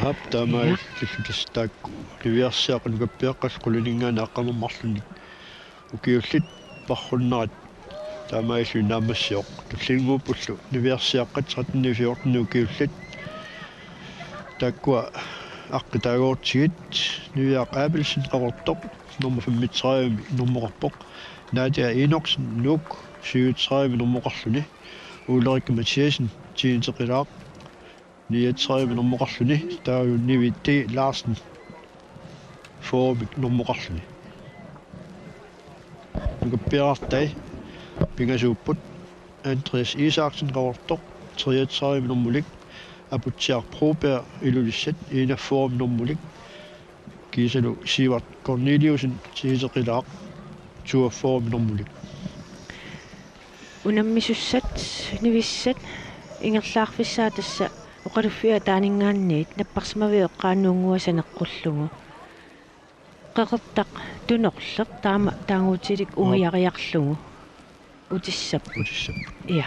hap tamai tistak liviarsiaqan kappiaqqas quliningaana aqqamammarluni ukiullit parrunnarat tamai sunaamassiоq tullinguupullu liviarsiaqqat 1314 ukiullit takkua aqqitaagoortigit liviaq aapilsin qavortoq nummer 35 nummerarpoq naatia inorsen nuk 37 nummerarluni Ulrik Mathiasen tiinteqilaaq 39 nummerarluni taajunnivitti Larsen Formik nummerarluni nukappiarartai pingasuupput Andreas Isaksen qavortoq 33 nummerlik Apotiar Proberg ilulissat ina form nummerlik kiisalu Sivart Corneliusen tiinteqilaaq 42 nummerlik unammissussat nivissat ingerlaarfissaa tassa oqaluffia taaningaanniit napparsmaviiqqaannuunguasaneqqullugu qeqertaq tunorleq taama taanguutilik ungiariarlugu utissappu ja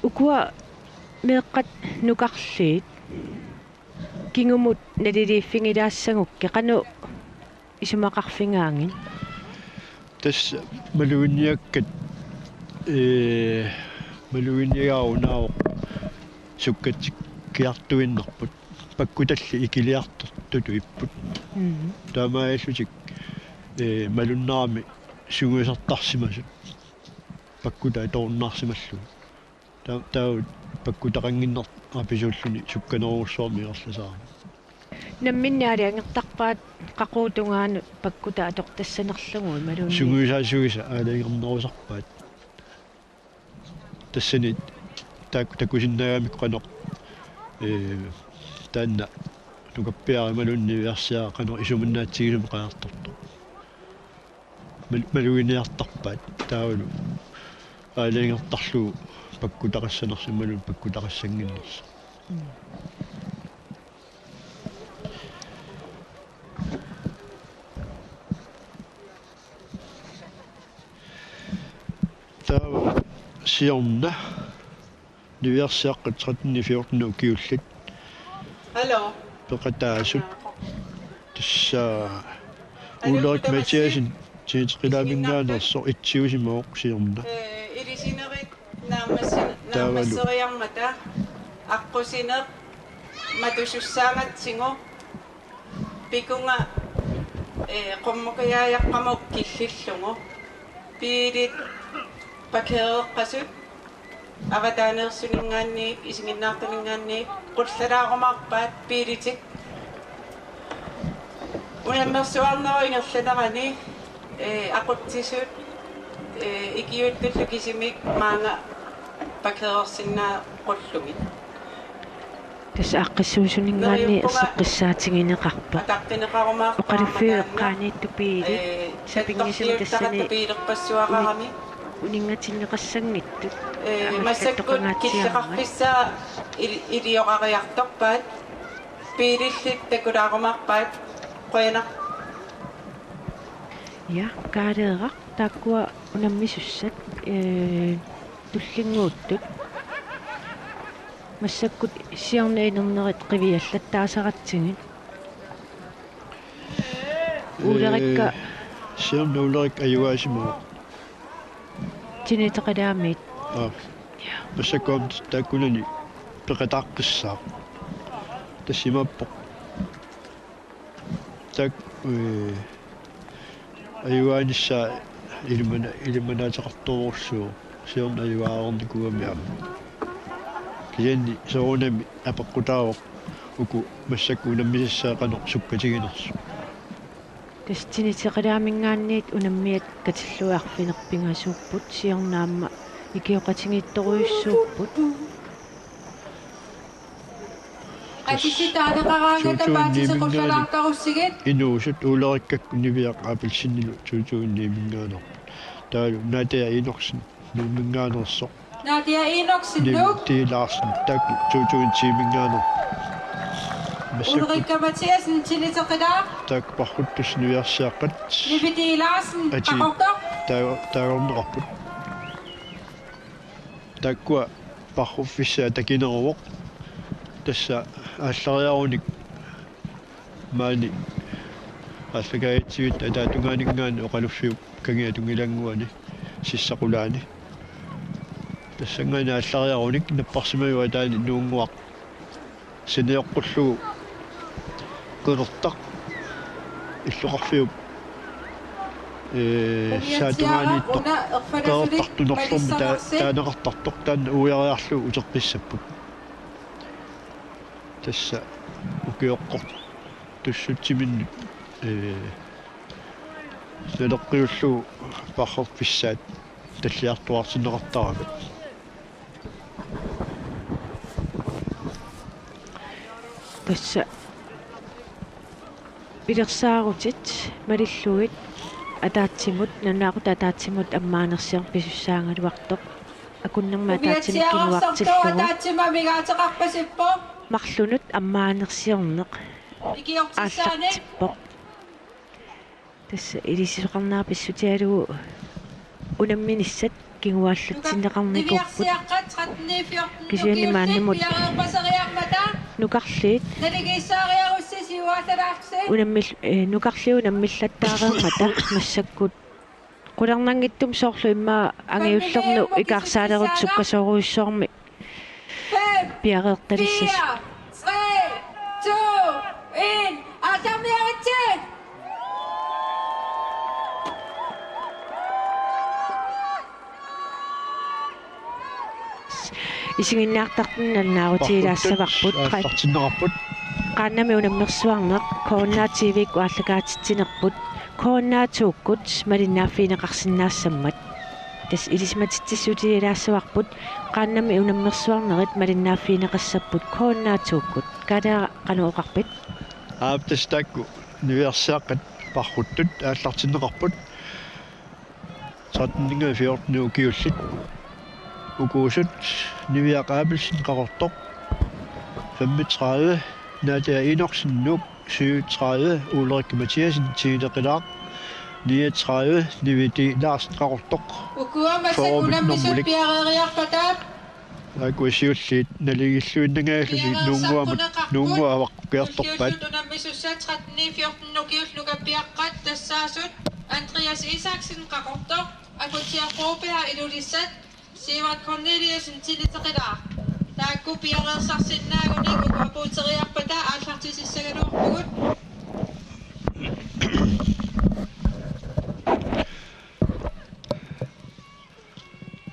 ukua meeqqat nukarliit kingumut naliliiffingilaassagukke qanu isumaqarfingaangin tässä maluinniakkat maluinniagaarunaaq sukkatik kiartuinnerput pakkutalli ikiliartortut ipput taamaaillutik malunnaarmi sunguisartarsimasut pakkuta toornaarsimallu taa pakkutaqanginner apisuulluni sukkaneruussuarmi erlasaarmi namminnaaliangertarpaat qaquutungaanu pakkuta atoqtassanerlugu malunni sunguisaasuisa aalaingernerusarpaat tassanit takusinnagaamik qanoq taanna nukappiari malunni viarsiaa qanoq isumannaatsigilum qaartortu maluiniartarpaat taavalu aalaingertarlugu pakkutaqassanersimmalun pakkutaqassanginnersi siorna liviarsiaqqat 1314 ukiullit hallo peqataasut tassa Ulrik Mathiasen tiinteqilaaminngaanerso itsiusimooq siorna ilisineret naamasseriarmata аққусинеқ матусуссааматсигу пикунга қоммукаяяққамук киллиллугу пиилит пакеэққасут аватаанерсунингаанниик исигиннаартунингаанниик қуллалаарумаарпаат пиилитик унаммерсуарнеруингерланерани ақуттисут икиуттуллу кисимик маанга пакеэрсиннаа қуллугит тас аққиссуусунингаани эссеққиссаатигинеқарпа оқалиффиэққааниитту пиили сапингисим тассани пиилерпассуақарами унингатиннеқассангиттут массаккут киллеқарписсаа илиоқариарторпаат пиилиллит такулаарумаарпаат қоянақ я каалеэрақ тааккуа унаммисуссат туллингууттут массаккут сиорнеинернерит қивиаллат таасаратсигит уулерикка сиорнуулерик аюаасимаа тинитеқалаамит массаккуам тааккунани пеқатаққиссаа тассимаппоқ так аюаанissaa илиманаатеқартуурсуу сиорна аюаарорникуамиа киянни соонами апеққутаавоқ уку массакку унаммисассаа қанеқ суккатигинерсу тастинитеқалаамингаанниит унаммиат катиллуарфинерпингасууппут сиорнаама икиоқатингитторуйуссууппут атиситаанеқараангата паатисеқуллалаартаруссигит инуусут уулериккакку нивиақ апилсиннилу туутуунниимингаанер таалу натиа инорсин нуннгаанерсоқ натиа иноксин нук ти Larsen так туутуунтиимингаанер Ulrika Mathiasen tiliteqilaa так пархуттус нивиарсиаққат Liviti Larsen qaqortoq таорнеқарпут таккуа parruffissaa takineruvoq tassa ааллариаруник маани аллагаитсигит атаатунгааникгаани оқалуффиуп кагиа тунгилангуани сиссақулаани тассангаани ааллариаруник наппарсимаюа таани нуунгуақ синеоққуллугу кунертақ иллоқарфиуп саатунгаанииттоқ qaartartunerlormi taanaqartartoq taanna uiariarlu uteqqissapпут тасса укиоққор туссутсиминнут селеққиуллу паррорфиссаат таллиартуартинеқартарамат тасса пилерсаарутит малиллугит атаатсимут нанаақут атаатсимут аммаанерсиар писуссаангалуартоқ акуннэрма атаатсимиккинуартиллугу атаатсима мигаатеқарпасиппо марлунут аммаанерсиорнеқ икиортиссаане ааллартиппоқ тасса илисисоқарнаа писсутиалугу унамминиссат кингуааллатсинеқарникорпут нивиарсиаққат 1314 кисианимааннамут пиареерпасариармата нукарлиит налигиссаариарусси сиуааталаарси унаммил нукарлиу наммиллаттаареермата массаккут qulernanngittum soorlu immaa angiullernu ikaarsaalerutsukkasoruissoormi piareertalissas 3 2 1 атамиаритси исигиннаартартинналнаарутигилаассаварпут ааллартиннеқарпут qaannami unammersuarneq corona tv-ku ааллагаатитсинерпут кооннаатууккут малиннааффинеқарсинаассаммат тас илисматитсиссутигилаассаварпут qaannami unammersuarnerit малиннааффинеқассаппут кооннаатууккут калаа кануоқарпит ааптастаакку нивиарсааққат парруттут ааллартиннеқарпут 1314 укиуллит укуусут нивиақаапилсин қақортоқ 35 Nadia Enoksen Nuk 37 Ulrik Mathiasen Tine Ridder 39 DVD Larsen Rautok укуамаса унаммисут пиареериарпатаат акуисиуллит налигиллуиннагааглуни нуунгуаваққуқиарторпаат унаммисуссаа 1314 нукиуллугаппиаққат тассаасут Andreas Isaksen qaqortoq akutiarruupia ilulissat Sivert Corneliusen Tiliteqilaa taakku piareersarsinnaagunik ukapuuteriarpata aallartisissagaluarpugut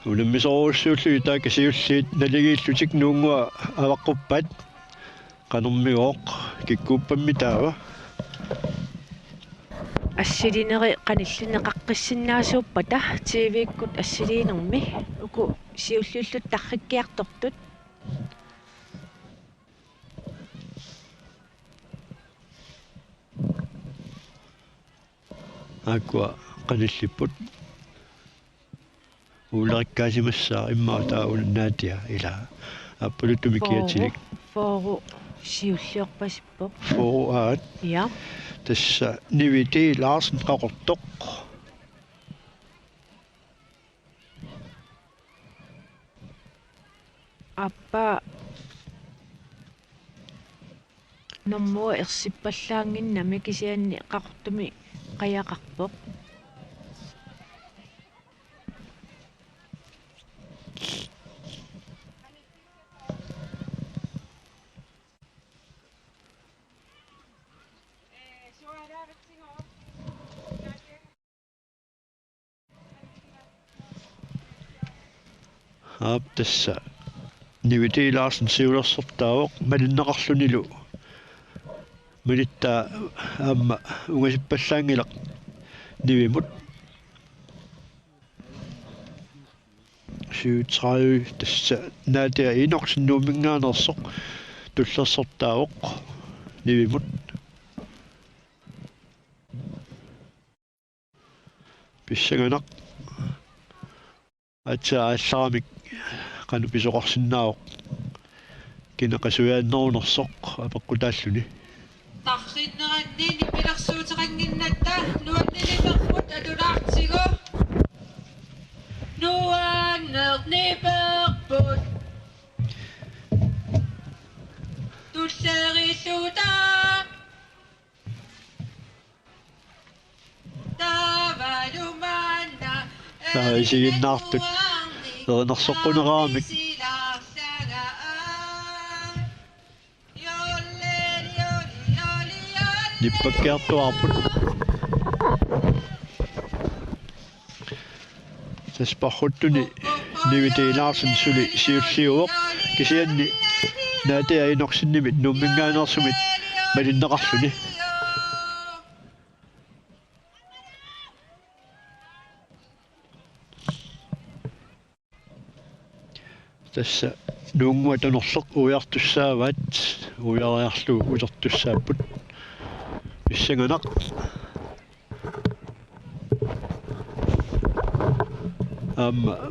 улиммисоруссууллуи таакасиуллиит налигииллутик нуунгуа аваққуппат канэрмигооқ киккууппамми таава ассилинери qanillineqaqqissinnaasuuppata tv-kkut assiliinermi uku siullullut tarrikkiartortut аква qanillipпут уулериккаасимассаа иммаа уннаатиа ила аппулутумикиатилик фору siulliorpasippo фоо аат ja тасса нивити Larsen qaqortoq аппа номмо ерсиппаллаангиннами кисианни qaqortumi qayaqarpoq аап тасса нивити Larsen сиулерсортаавоқ малиннеқарлунилу милитта аама угасиппаллаангилақ нивимут 37 тасса Nadia Enoksen нуумингаанерсоқ туллерсортаавоқ нивимут писсаганақ атсаалларамик qanu pisoqarsinnaavoq kinaqasuyaannerunерсоq апеккутааллуни тарсиннеранниини пилэрсуутеқангиннатта нуаннилиперпут атулаартиго нуаннерниперпут suuta. Tavalumanna. Isiginnaartut ernersoqquneraamik nippakkiartuarput tasparruttuni nivitiilaarsun suli siussiuoq kisianni naatia inorsinnimit numminngaanersumit malinneqarluni tassa nuunguatanersoq uiartussaavaat uiariarlu ulertussaapput иссаганақ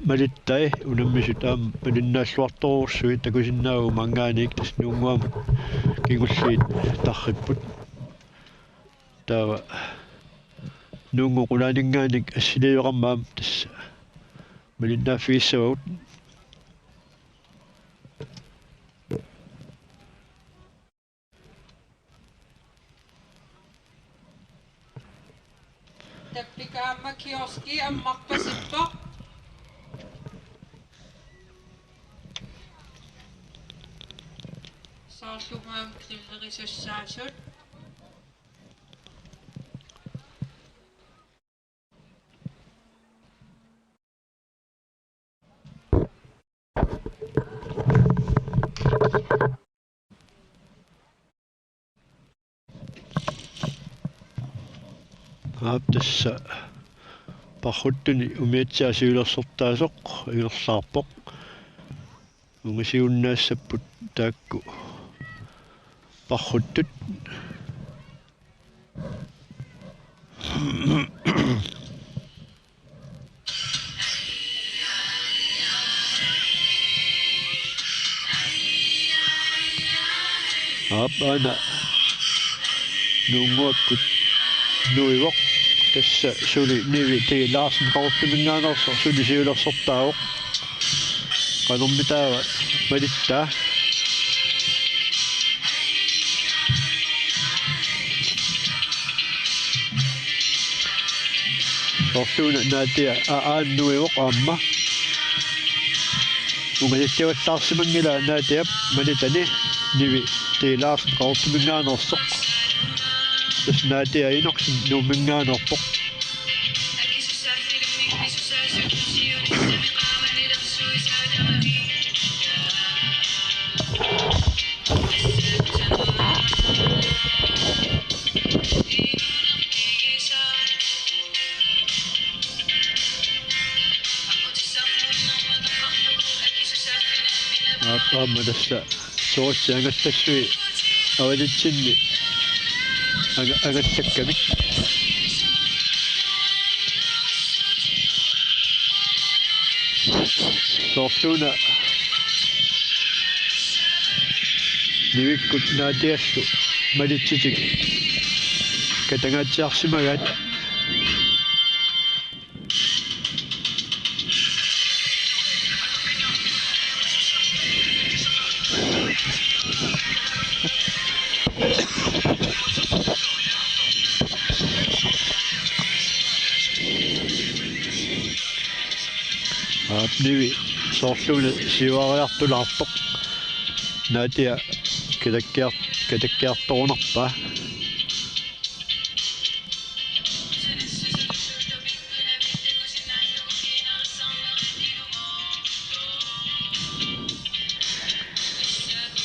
малиттай унаммисут малиннааллуарторуурсуи такусиннаагу мангааник тас нунгуамут кигуллиит тарриппут таава нунгу qulaaninngaanik ассилиоқармаам тасса малиннааффигиссавагут Tappikaamma kioski ammarpasippo. Saarlumaam qillerisassaasut. тасса парруттуни умиатсиасиулерсортаасоқ игерлаарпоқ унгасиуннаассаппут таакку парруттут ана нунгуаккут нуивоқ тасса сули ниви тилаарсен қорпимингаанерсо сули сиулерсортаавоқ канормитаава малиттаа сортууна наатиа ааннуивоқ аама унгаситтиаваллаарсимангила наатиап малитани ниви тилаарсен қорпимингаанерсоқ тас наатиа иноксин нумингаанерпоқ аама тасса соорсиангассассуи авалитсинни агассаккамик сортуна нивиккут наатиассу малитситик катангаатсиарсимагаат ниви соорлууна сиваариартулаарпоқ наатиа катаккиарторунарпаа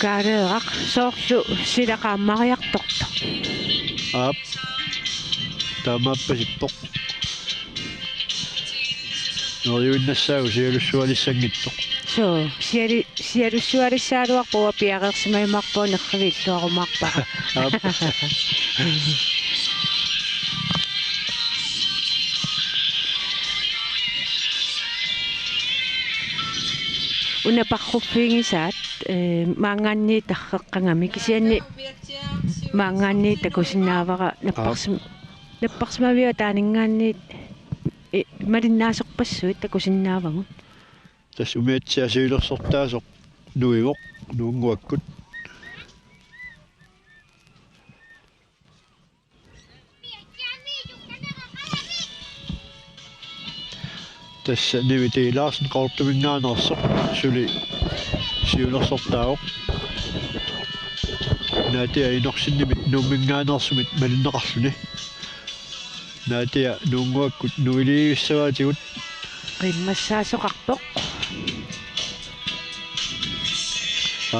каареерaq соорлу силақааммариарторто таамааппасиппоқ нoriunnassaagu sialussualissanngittoq соо сиалуссуалиссаалуарпуа пиареерсимаймарпоо нерривиллуарумаарпа унапарруффингисаат маангаанни тарреққангами кисианни маангаанни такусиннаавара наппарсимавиа таанингаанни малиннаасерпассуит такусиннаавагут тас умиатсиасиулерсортаасоқ нуивоқ нуунгуаккут tässä nivitiilaasen qaurtumingaanarsoq suli siulersortaavoq naatia inorsinnimit nuummingaanarсумит малиннеқарлүни наатиа нунгуаккут нуилиивиссаваатигут qimmassaasoqarpoq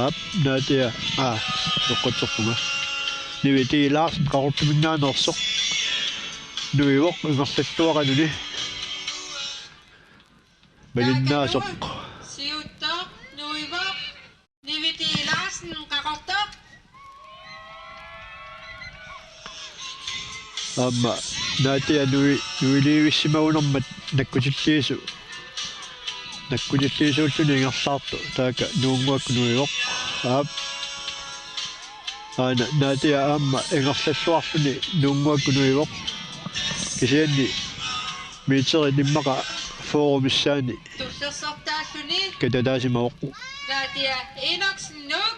ап наатиа тоққутсорпуга нивитиилаарсен qaurtumingaanерсоқ нуивоқ ингерллуақануни малиннаасоқ Siutto, nuivo, nivitiilasen qaqartoq. аама наатиа нуилиивиссимагунэрмат наккутиллиисууллуни ингерлаарту таака нуунгуакку нуивоқ аап аана наатиа аама ингерллуарлуни нуунгуакку нуивоқ кисианни митери ниммаqa форумиссаани Tussersortaalluni каталаасимаоққу naatia inoqsinnuk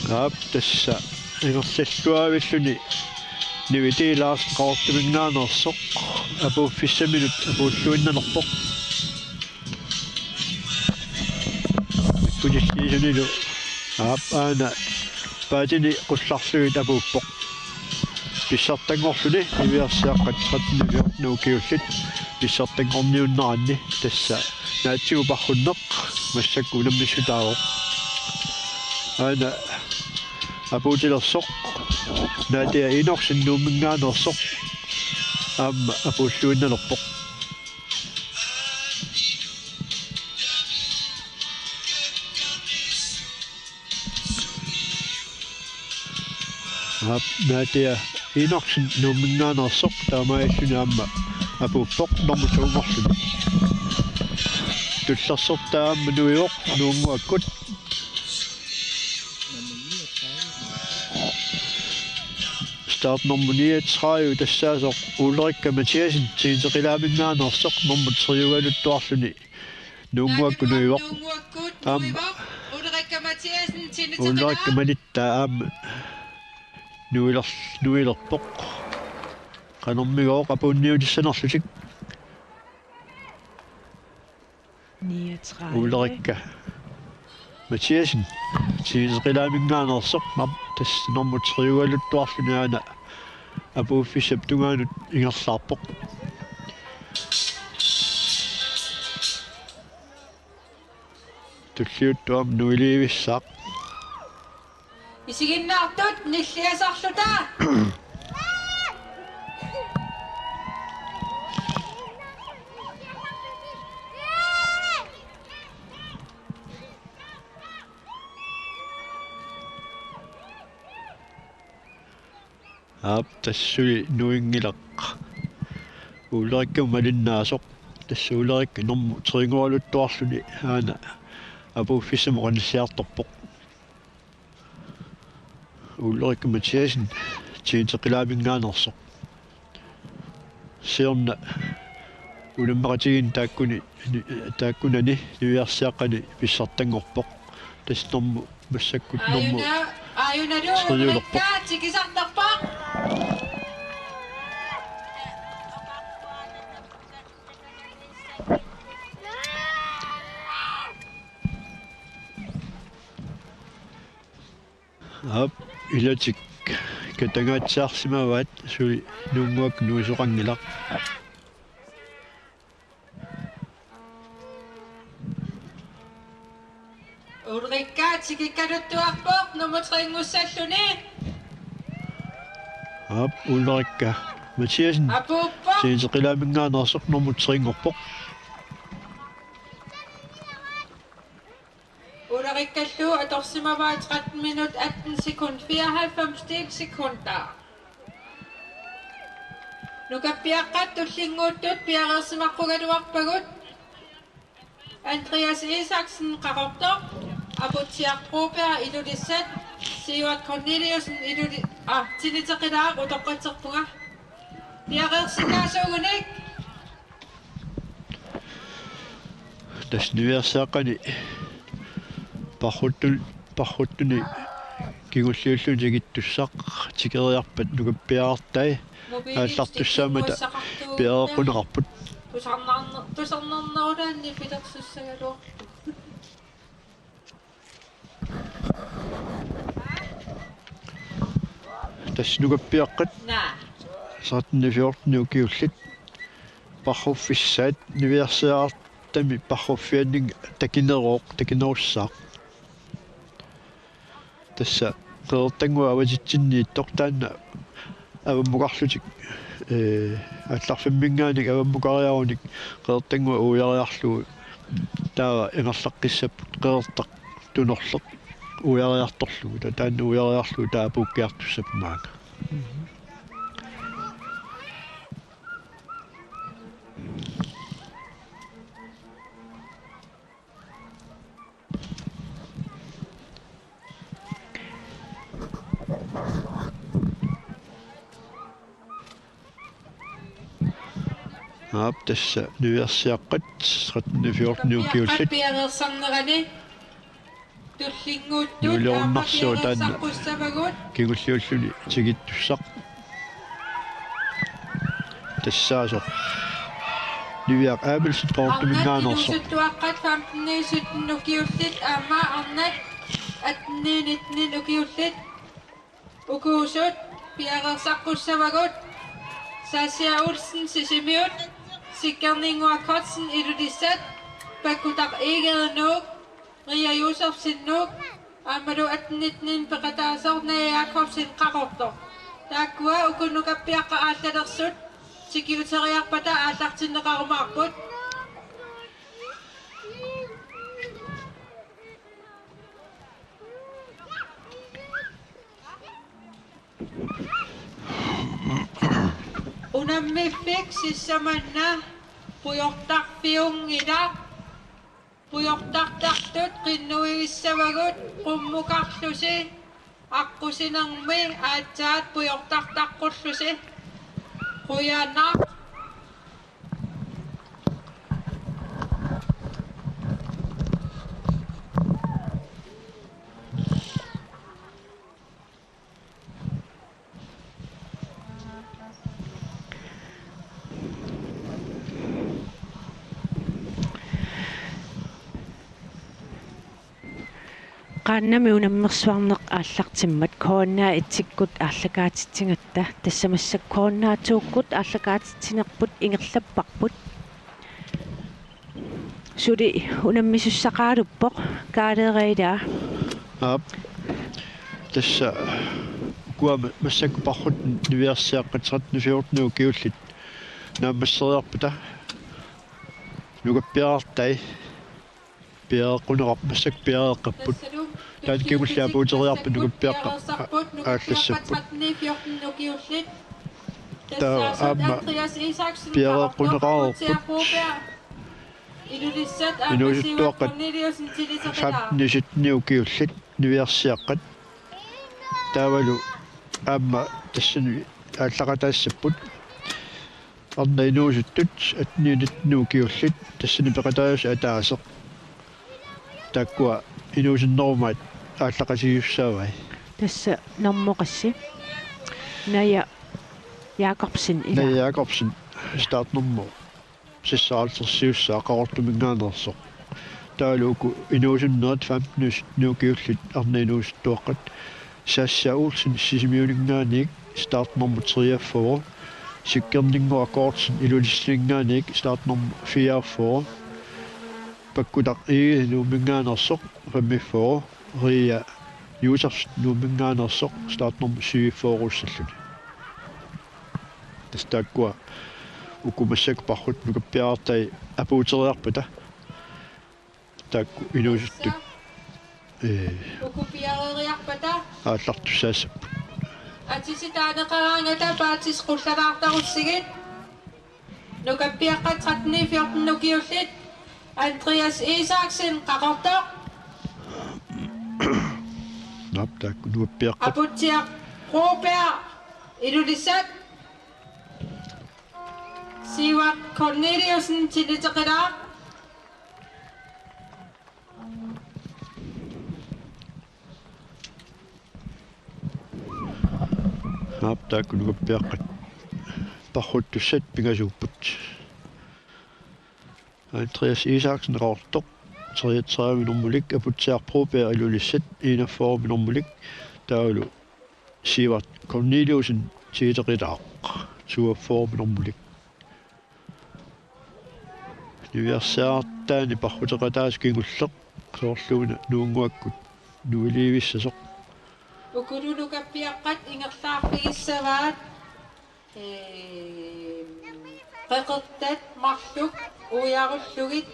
аап тасса ингерллуавиллуни нивитиилаарс qaurtumingaanерсоқ апууффиссаминут апууллуиннанерпоқ куниллиисунилу аап аана паатини қулларлугит апууппоқ писсартангорлуни ивиарсиаққат 13 нуукиуллут писсартангорниуннаранни тасса наатсигу парруннеқ массакку унаммиссутаавоқ аана апуутилерсоқ наатиа инорсиннууммингаанерсоқ аама апууллуинналерпоқ аап наатиа инорсиннууммингаанерсоқ таамааллуни аама апууппоқ нормутууморлуни туллерсортаама нуиоқ нуунгуаккут start nummer 39 тассаасоқ Ulrikka Mathiasen тиинтеқилаамингаанерсоқ nummer 30-алуттуарлуни нуунгуакку нуивоқ nunguakkut Am. nuivo Ulrikka Mathiasen Ulrikka Manitta аама нуилерпоқ канормигоо апуунниутиссанерлутик 39 Ulrikka Mathiasen тиинтеқилаамингаанерсоқ тасс nummer 30-алуттуарлуни аана апууффиссап тунгаанут ингерлаарпоқ туллиуттуам нуилиивиссаақ isiginnaartut nilliasarluta аап тассули нуингилақ Ulrikka малиннаасоқ тасса Ulrikka норму трингуалуттуарлуни аана апууффиссама қаниллиарторпоқ Ulrikka Mathiasen тиинтеқилаамингаанерсоқ сиорна улиммақатигин тааккунани нуиарсиаққани писсартангорпоқ тас норму массаккут норму ayunaru Ulrikka tikisartarpaq ап илатик катангаатсаарсимаваат сули нунгуак нуисоқангилақ Ulrikka tikikkaluttuarpoq numutringussalluni ап Ulrikka Mathiasen apuuppoq тиинтеқилаамингаанерсоқ норму трингорпоқ Ulrikkallu atorsimavaat 13 minut 18 sekund 94 sekunder Nukappiaqqat tullinguuttut piareersimaqqugaluarpagut Andreas Isaksen qaqortoq aputsiaqquupia ilulissat Siuat Corneliusen iluli tiniteqilaaq utoqqatserpunga piareersinnaasuugunik tas niviarsaaqani parruttuni kigulliullu tigittussaq tikeriarpat nukappiaartai ааллартуссаамата пиареқунеқарпут тусарнарнерулаанни филерсуссагалуор таснугаппиаққат на саатнифиортниукиуллит парруффиссаат нивиарсиаартами парруффианнинг такинеруссаақ тасса қеэртангуа аватитсиннииттор таанна аваммукарлутик алларфиммингааник аваммукариаруник қеэртангуа уяриарлугу таава ингерлаққиссаппут қеэртақ тунерлеқ уяриарторлугу таанна уяриарлугу таапууккиартуссапмаага тасса нуиарсиаққат 1314 пиареерсарнерани туллингууттут нулиорнарсуу таанна саққуссавагут кигуллиуллуни тигиттуссақ тассаасо нуиақ аабилсит qoortumingaanерсо суттуаққат 15 нукиуллит аама арнат атнинитнин укиуллит укуусут пиареерсаққуссавагут Sasia Olsen Sisimiut Sikkerninguakotsen ilulissat Pakutaq Egede Nuuk Ria Josefsen Nuuk Amadu atnitnin peqataasor Jakobsen qaqortor Taakua ukunukappiaqqa aallanersut Sikiuteriarpata aallartinneqarumaarput Unammiffik sissamanna pujortarpiungila pujortartartut qinnuigissavagut qummukarlusi аққусинерми аатсаат пujortartaqqullusi quyaanaa qaannami unammersuarneq ааллартиммат кооннаа итсиккут ааллагаатитсингаtta тассамассак кооннаатууггут ааллагаатитсинерпут ингерлаппарпут сули унаммисуссақаалуппоқ каалеериилаа тасса куама массакку паррут нивиарсиаққат 1314 киуллит нааммассериарпута нугаппиартай пиаақунеқар массак пиааққаппут таат кигуллаа пуутериарпут нугаппиаққа ааллассаппут таа аама пиаақунеқарпут инуиттуаққат фатниситниу киуллит нивиарсиаққат таавалу аама тассани ааллақатаассаппут арнаинуусуттут атниинитнуу киуллит тассани пеқатааюс атаасеқ таккуа инуусиннерумаат ааллақасиуссаавай тасса нормоқасси ная Jakobsen ила Jakobsen стартнэрмо сиссаалтерсиуссаа қаортумингаанерсо таалууку инуусиннерат 15 нуукиуллит арнаинуусуттуаққат Sasia Olsen Sisimiuninngaanik startnummer 43 Sikkerninguakkortsen ilulissingaanik startnummer 44 Pakkutaq nuumingaanersoq 45 Ria Josefs nuumingaanersoq startnummer 47 ussalluni Tastakkua ukumassak parrut nukappiaartai apuuteriarputa taakku inuusuttut Ukupiareriarpata ааллартуссаассаппут атиситаанеқараангата паатис қуллалаартарусsigit Nukappiaqqat 1314 nukiullit. Andreas Isaksen qaqortoq. Nap tak nuappiaqqat Aputiaq Robert ilulissat. Sivat Corneliusen tiliteqilaa. nap tak nuappiaqqat parruttussat pingasuupput Andreas Isaksen raartoq 33 nummulik aputiarproper ilulissat 41 nummulik taulu Sivat Corneliusen tiliteqilaa 42 nummulik Niversaartaani parruteqataas kingulleq soorluuna nuunguakkut nuiliivissasoq Ukululukappiaqqat ingerlaarpigissavaat qeqertat marluk ujarullegit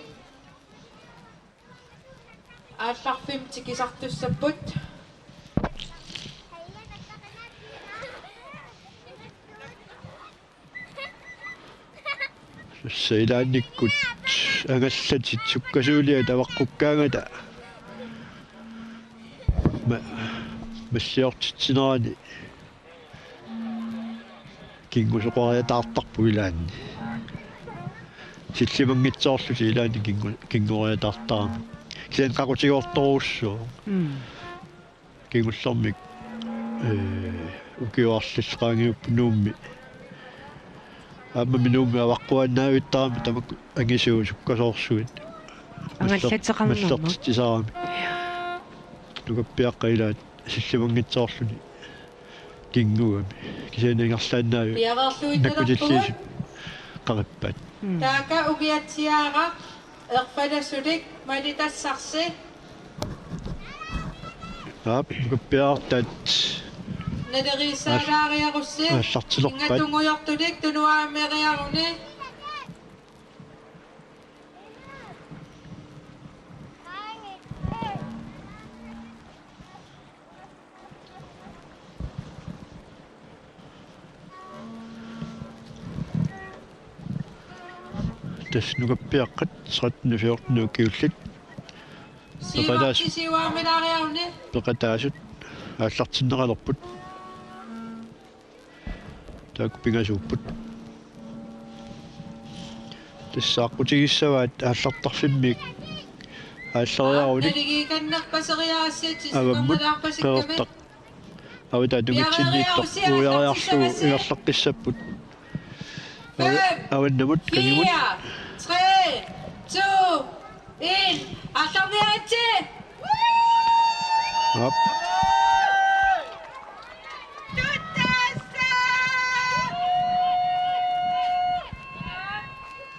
aallarfim tikisartussapput Seilaannikkut angallatit sukkasuulia tavaqqukkaangata массиортитсинерани кингусоқориатаартарпу илаанни силлимангитсоорлути илаанни кингориатаартарами кисен қақутигоорторуссуу кингуллэрмик укиуарллисқаангиуппу нуумми аама минуумми аваққуаннаавиттарами тамак ангисуу суккасоорсуит ангаллатеқарнэрма нукаппиаққаилаат силлимангитсоорлуни кингуами кисененгерлааннаави наккутиллиисут қариппаат така угиатсиаара ерфалассулик малитассарси ап нукаппиаартаат надерисaalaaриарусси ассартилерпаат ингатунгуйортулик тунуаамериаруни таснукаппиаққат 1314 киуллит сиваамелаариаруни пеқатаасут ааллартиннеқалерпут таак пингасууппут тассааққутигиссаваат ааллартарфиммик ааллариаруни налигиканнерпасериаассит аваммут сисуммулаарпасикками авита дугитсиннииттор уяриарлу илерлаққиссаппут аваннамут кагимут 4, 3, 2, 1. Атамиатси. ап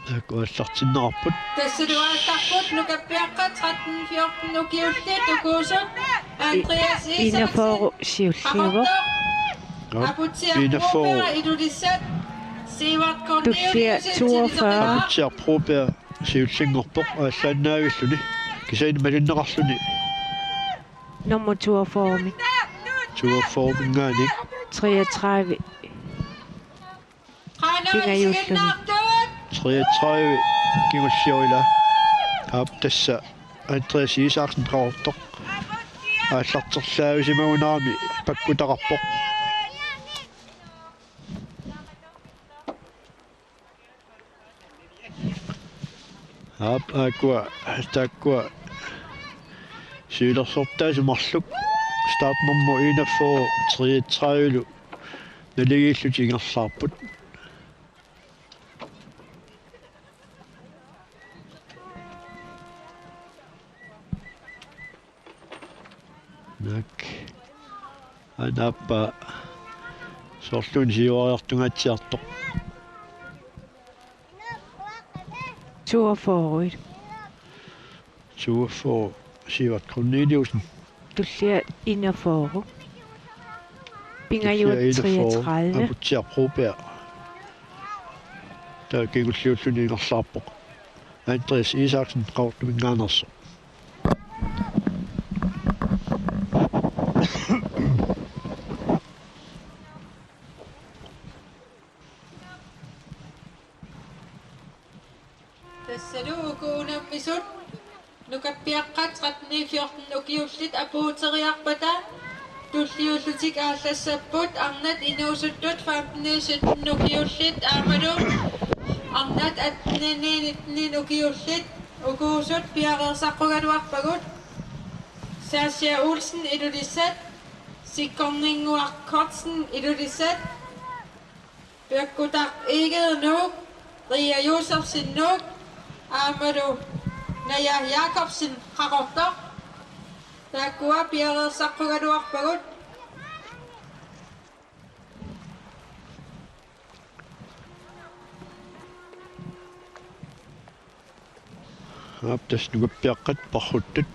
такуаллартиннерпут Тассалуааттарпут нукаппиаққа 1314 нукиулли тукуусут Андреас инафору сиуллиуво апутсиарпупера илулиссат Sivat Tuxia Corneliusen 42 апутсиарпроупер сиуллингорпоқ ааллааннаавиллуни кисаин малиннеқарлуни nummer 42 туафоорнгаани 33 Qanaasiginnaartuut 33 кигулсиорила ап тасса Andreas Isaksen qaortoq ааллартерлаависимагунаами паккутақарпоқ ап акуа таккуа сиилерсортаасумарлук стартнуммо 4133 налигииллутингерлаарпут нак анаппа сорлун сиуариартунгаатсиартоқ 42 24 Sivat Corneliusen tullia inaforu pingajut 33 апутсиарпроупер таа кигуллиуллунингерлаарпоқ Andreas Isaksen qaortumingaanerso unammisut nukappiaqqat 13-14 ukiullit apuuteriarpata tulliullutik aallassapput arnat inuusuttut 15-17 ukiullit aamalu arnat 18-19 ukiullit ukuusut piareersaqqugaluarpagut Sascha Olsen ilulissat sikkorninguarkortsen ilulissat Pyrkutaq Egede Ria Josefsen aamalu Naja Jakobsen qaqortoq taakkua piareersaqqugaluarpagut aptas nugappiaqqat parruttat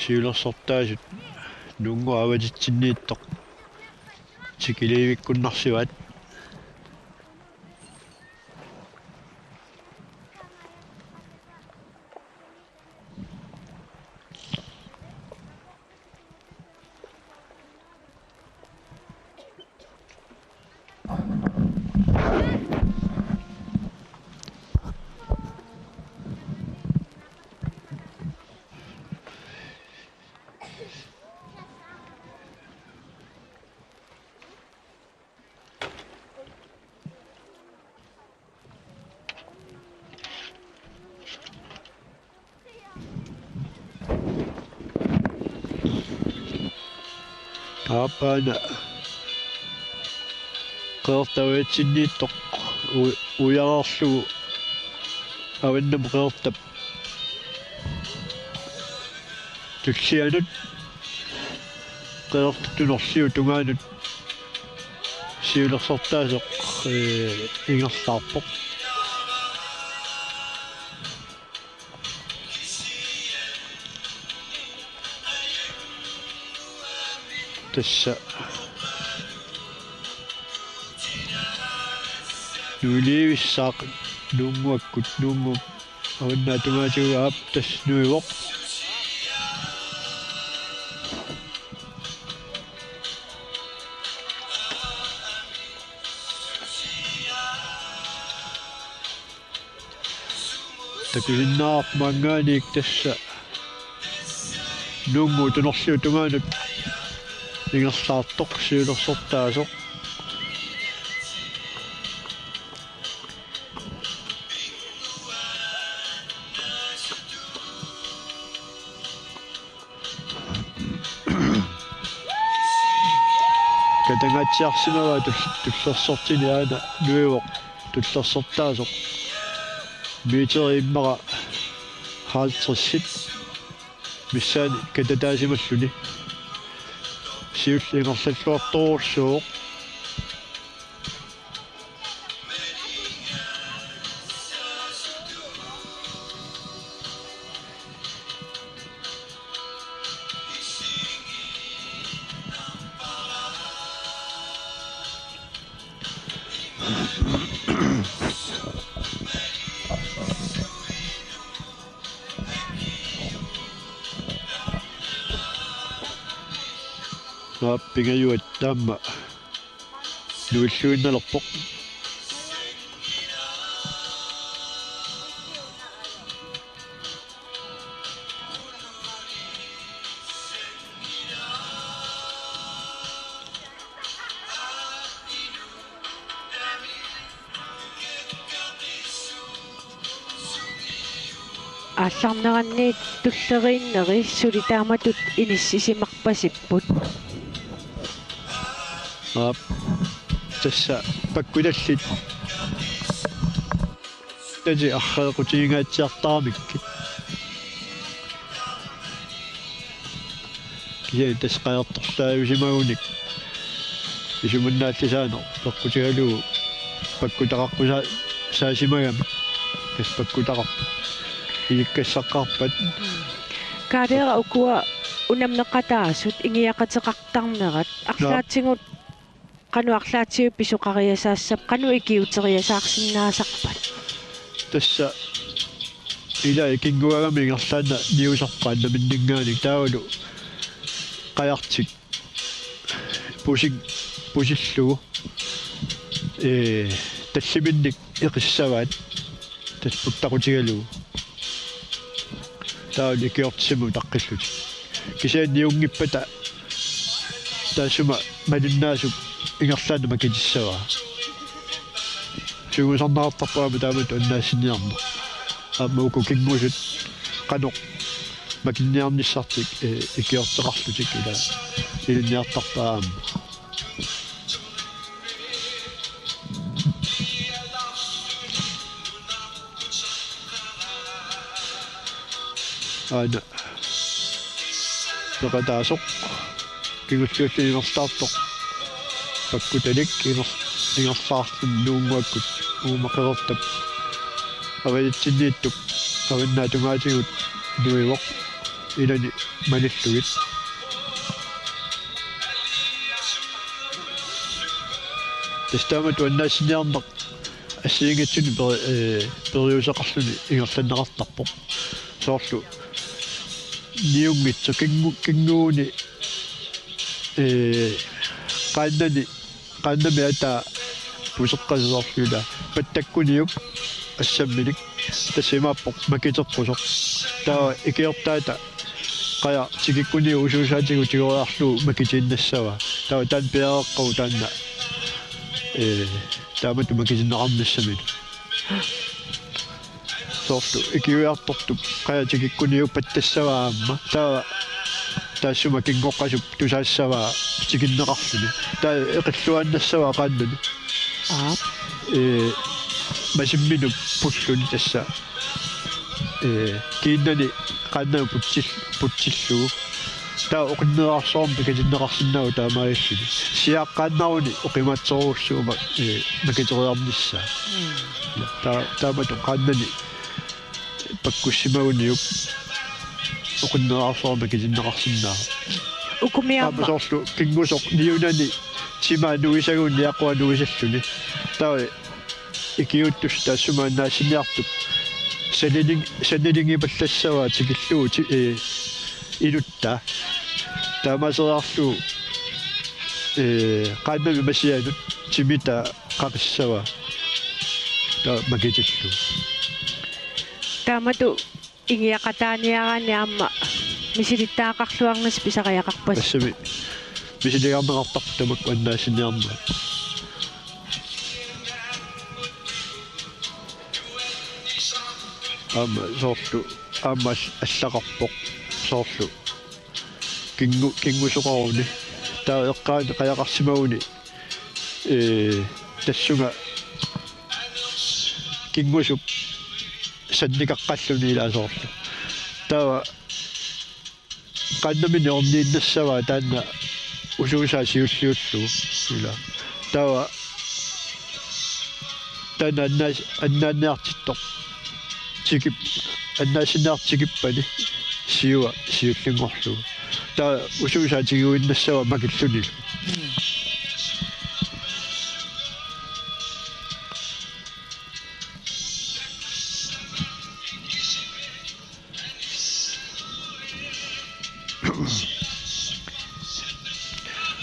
siulersortaasut nungu avajitsinniittoq tikiliivikkunnarsivat Apana qeertavitsinniittoq uyararlugu avannam qeertap tussianut qeertutunersiu tungaanut siulersortaasoq ingerlaarpoq tassa nuiliivissaaq nuunguakkut nuungu avannaatumaatigu aaptas nuivoq takusinnaaq mangaaniik tassa nuungu tunersiu tungaanut ingerlaartoq siulersortaasoq katangatsiarsimava tullersortini aana nuivoq tullersortaasoq miiteri immara haalitrissit missaani katataasimalлуни siullingerlalluartoruursuuq Nappingajuat tamma nuilluinnalerpoq алларнеранниит туллерииннери сулитааматут иниссисимарпасиппут tassa pakkulallit taji arreequtiingaatiartaarmikkit kia tasqajartorlaajusimagunik isumunnaаллисаанер peqqutigalugu pakkutaqarpusa saasimagami kas pakkutaqarpu iikkassaqarpat kaadera ukua unamneqataasut ingiaqateqartarnerat арлаатсигут qanu арлаатсиу писоqariasaassap qanu ikiuteriasaarsinnaasarpat tassa ila ikinguagami ingerlaana niusarpaanna minninngaanik taavalu qajartik pusillugu talliminnik iqissavaat taspuk taqutigalugu таани киортсиму таққиллути кисаанниунгиппата таасума малиннаасуп ингерлаанама китиссава сугусарнаартарпаама таамат аннаассиниарна аамууку кингусут каноқ макинниарниссартик икиортеқарлутик ила илинниартарпаама ана пекатаасоқ кигуссуутсинерстаартоқ паккуталик ингерлаартун нуунгуаккут уумақерертап авалитсиннииттук аваннаатунгаатигут нуивоқ илани малиллугит тестамат уаннаассиниарнеқ ассиингатсуни периусеқарлуни ингерланнеқартарпоқ соорлу ниунгитсо кингууни qaannami ata puseqqassorluula pattakkuниук ассаммилик тассимааппоқ макитерпусоқ таа икиортаата qaya tikikuni usuusaatigu tigoriarlu makitiinnassava tаа таан пиареққу таанна таамату макитиннеқарнассамит соорлу икиуиартортук qaya tikikuniu паттассаваамма таа тассума кингоққасуп тусаассава тикиннеқарлуни таа эқиллуаннассава qaannани масиммину пуллуни тасса киннани qaannau путсиллугу таа оқиннеқарсоорм пикатиннеқарсиннау таамааллуни сиаққааннаруни оқиматсоруссуума макитериарнisса таамату qaannani паккуссимагуниуп оқиннеқарсоорм пикатиннеқарсиннаа укумиарма соорлу кингусоқ ниунани тимаа нуисагуни яқуа нуисаллуни таа икиуттус тассумааннаасиниартук санилинги паллассаваа тикиллуу илутта таамасераарлу qaannami масианут тимита қақиссава таа макитиллу таамату ингиақатааниараани аама мисилиттаақарлуарнас писариақарпас ассами мисилиарнеқартар тамак аннаасиниарна аама соорлу аама аллақарпоқ соорлу кингусоқаруни таа эққаани қаяқарсимагуни тассунга кингусуп санникаққаллуни илаасоорлу таа qaannamini orniinnassava taanna usuusaa siulliullu ila tava taanna annaanniartittoq tikip annaasineartikippani siullingorlu taa usuusaa tiguinnassava makillunilu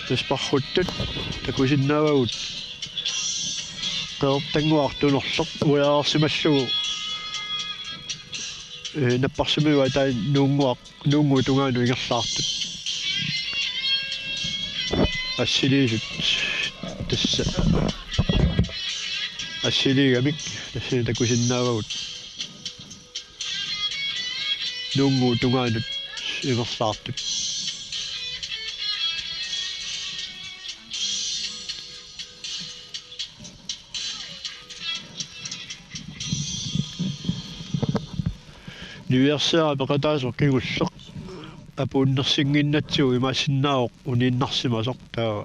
тасparruttut такусиннаавагут qeertanguartunerloq uyaarsimallugu наппарсимиуа таа нуунгуу тунгаanu ингерлаартут ассилиисут тасса ассилигамик тассина такусиннаавагут нуунгуу тунгаанут ингерлаартут Niversaari peqataasuq kigulleq apuunnersinginnatsugu imaasinnaavoq uniinnarsimasoq taa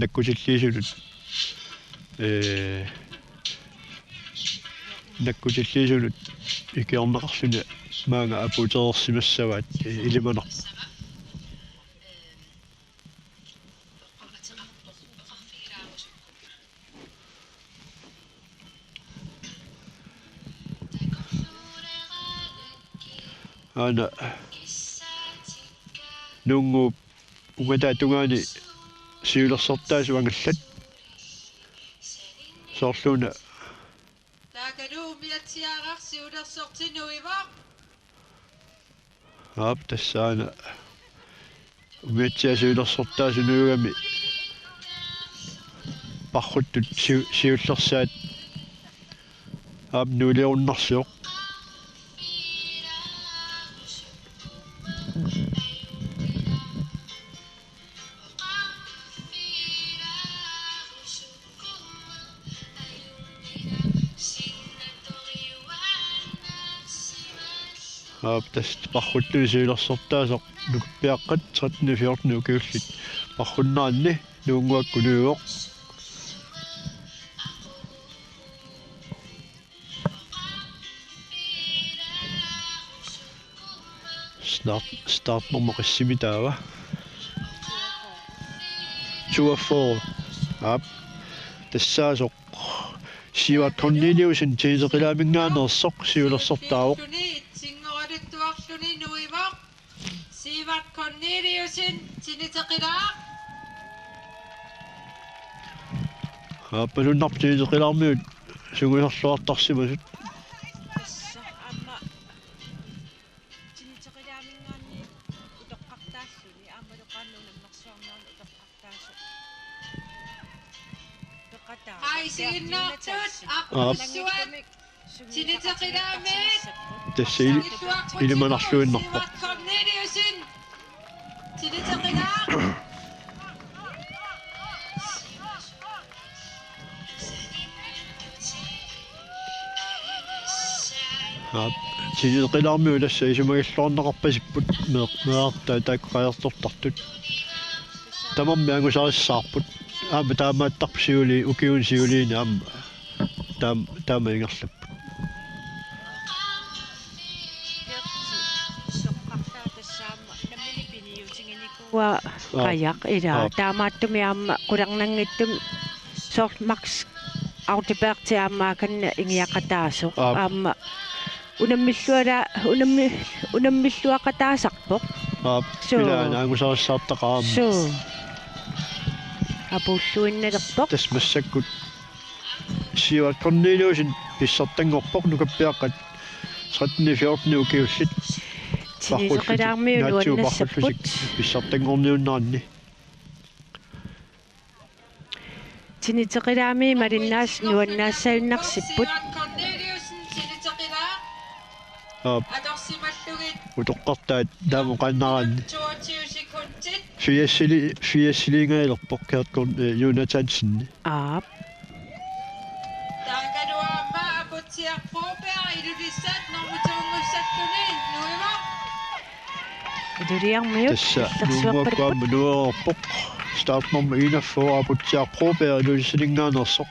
nakkusilliisulut nakkusilliisulut ikiorneqarluni maanga apuuterersimassavaat ilimanerp ana nungu ungata tungaani siulersortaasuangallat soorluna taakanu miatsiaqarsiulersortinuiva Aap tassaana umiatsiasuilersortaasunuugami parruttut siullersaat aap nuuliornarsuoq tas parruttuisuilersortaasoq nukuppiaqqat 1314 ukiullit parrunnaanni nuunguakkunuuoq startnummer qissimitaava 24 aap tassaasoq siuat Corneliusin tiiseqilaaminngaanersoq siulersortaavoq Singoraduttuarluni nuivoq Sivat Corneliusin siniteqilaaq aappalunnarp tiiseqilaarmiut suguisorluartarsimasut Tassa amma siniteqilaaminggaanni utoqqartaalluni aammaluqaannunammersuarnaarlu utoqqartaasu. Peqataa. Qaisiginnaartut aqussuat siniteqilaamit tassa ilimanarluinnarpoq Sivat Corneliusin siniteqilaaq aap tiiseqilaarmiu tassa isumagillornaqarpasipput meartaa taakqajartortartut tamammi angusarissаарput aama taamaattarpu siuli ukiun siuliini aama taama ingerlapput Wa kajak ida taamaattumi aamma qularnanngittum sort max autiperti aamma kanna ingiaqataasuq aamma unammilluaqataasarpoq aap pilaana angusarissаарtaqaamma so apulluinnalerpoq tasmassakkut siuat Corneliusin pissartangorpoq nukappiaqqat 1314 ukiullit siniteqilaarmiu nuannassaput pissartangorniunnaanni siniteqilaami malinnaas nuannaassainnarsipput Corneliusin siniteqilaaq aap adorsimallugit utoqqartaat taamoqaannaraanni tuutiusikuntit fiassiliingailerpoq kaatkorn Jonathansinni aap taakaluaamma aputsiarpuupea ilulissat normutuungussakuni nuivoq iduriarmiut tassa nuumuakkuamma nuerorpoq startnummer 41 aputsiarpruupea ilulissilingaanersoq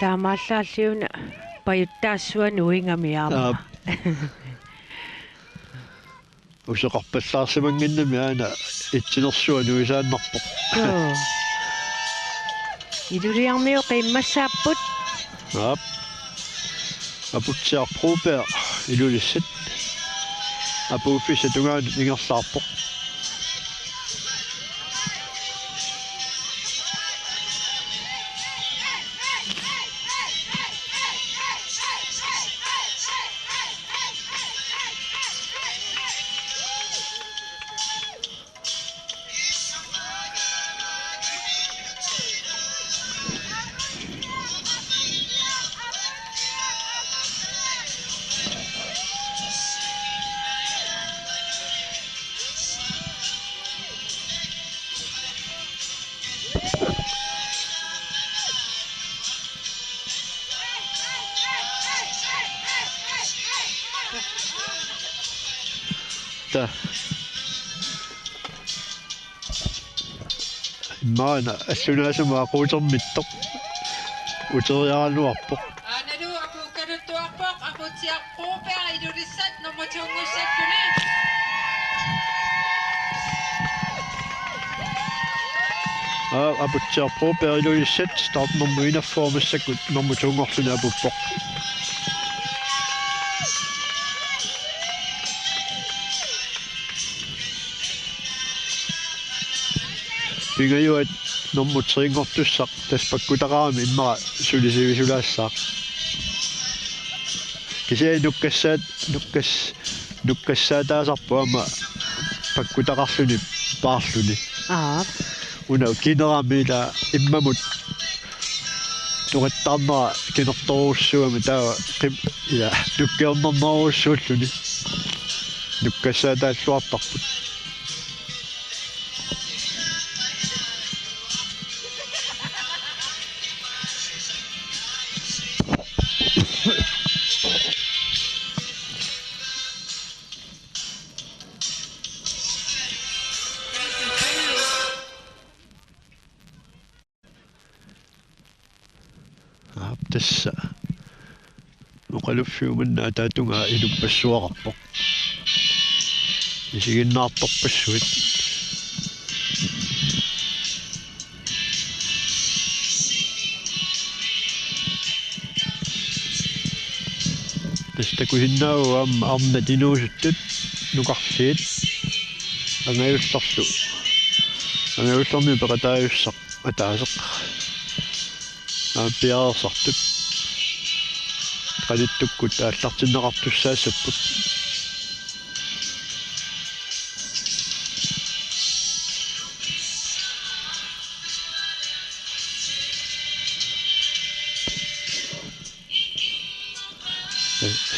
taamaallaаллиуна паюттаассуану уингамиаама aap усеқарпаллаарсимангиннами аана итсинерсуану исааннарпоқ идуриармиу қиммассааппут aap aputsiarpruupea ilulissat apuuffissa tungaanut ingerlaarpoq ta maana allunaasuma aquutermittoq uteriaraaluarpoq Analu apukkaluttuarpoq aputsiarpuupea ilulissat normutuungussakuni Aputiarpro perilulisset start nummer 41 nummer 2 apuppoq. Pingajuat nummer 3 taspakkutaqaami imma sulisivisulassaaq. Kise nukkassaataasarpu ama pakkutaqarluni paarluni. Una kineraamila immamut tuqattarnera kinertoruussuami taa ja nukkiornerneruussuulluni nukkassaataalluartarput. Tässä nuqaluffiumanna taatunga iluppassuaqarpoq isiginnaartorpassuit tastakuhinnaau arna tinuusuttut nuqarsiit angayullormi peqataayussaq ataaseq piarsartut qalittukkut aallartinneqartussaassapпут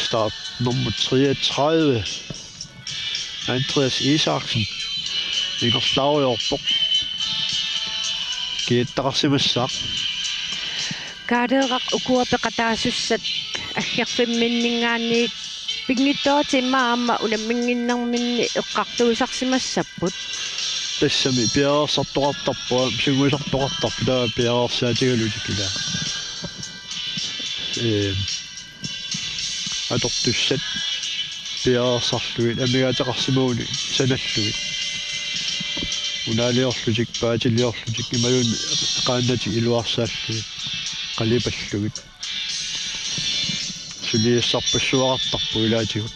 start nummer 33 Andreas Isaksen ingerslauyorpoq kiittaqarsimassaaq Kaadeeqaq ukuapeqataasussat аггерфимминнингаанниит пигниттоотимаама унаммингиннэрминни эққартуусарсимассаппут тассами пиаерсартоқартарпуа сигуисартоқартарпу таа пиаерсаатигалутикила атортуссат пиаерсарлуит амигаатеқарсимууни саналлуит унаалиорлутик паатилиорлутик имаюн qaannati илуарсааллуит qalipallugut suliissarpassuaqartarpu ilaatigut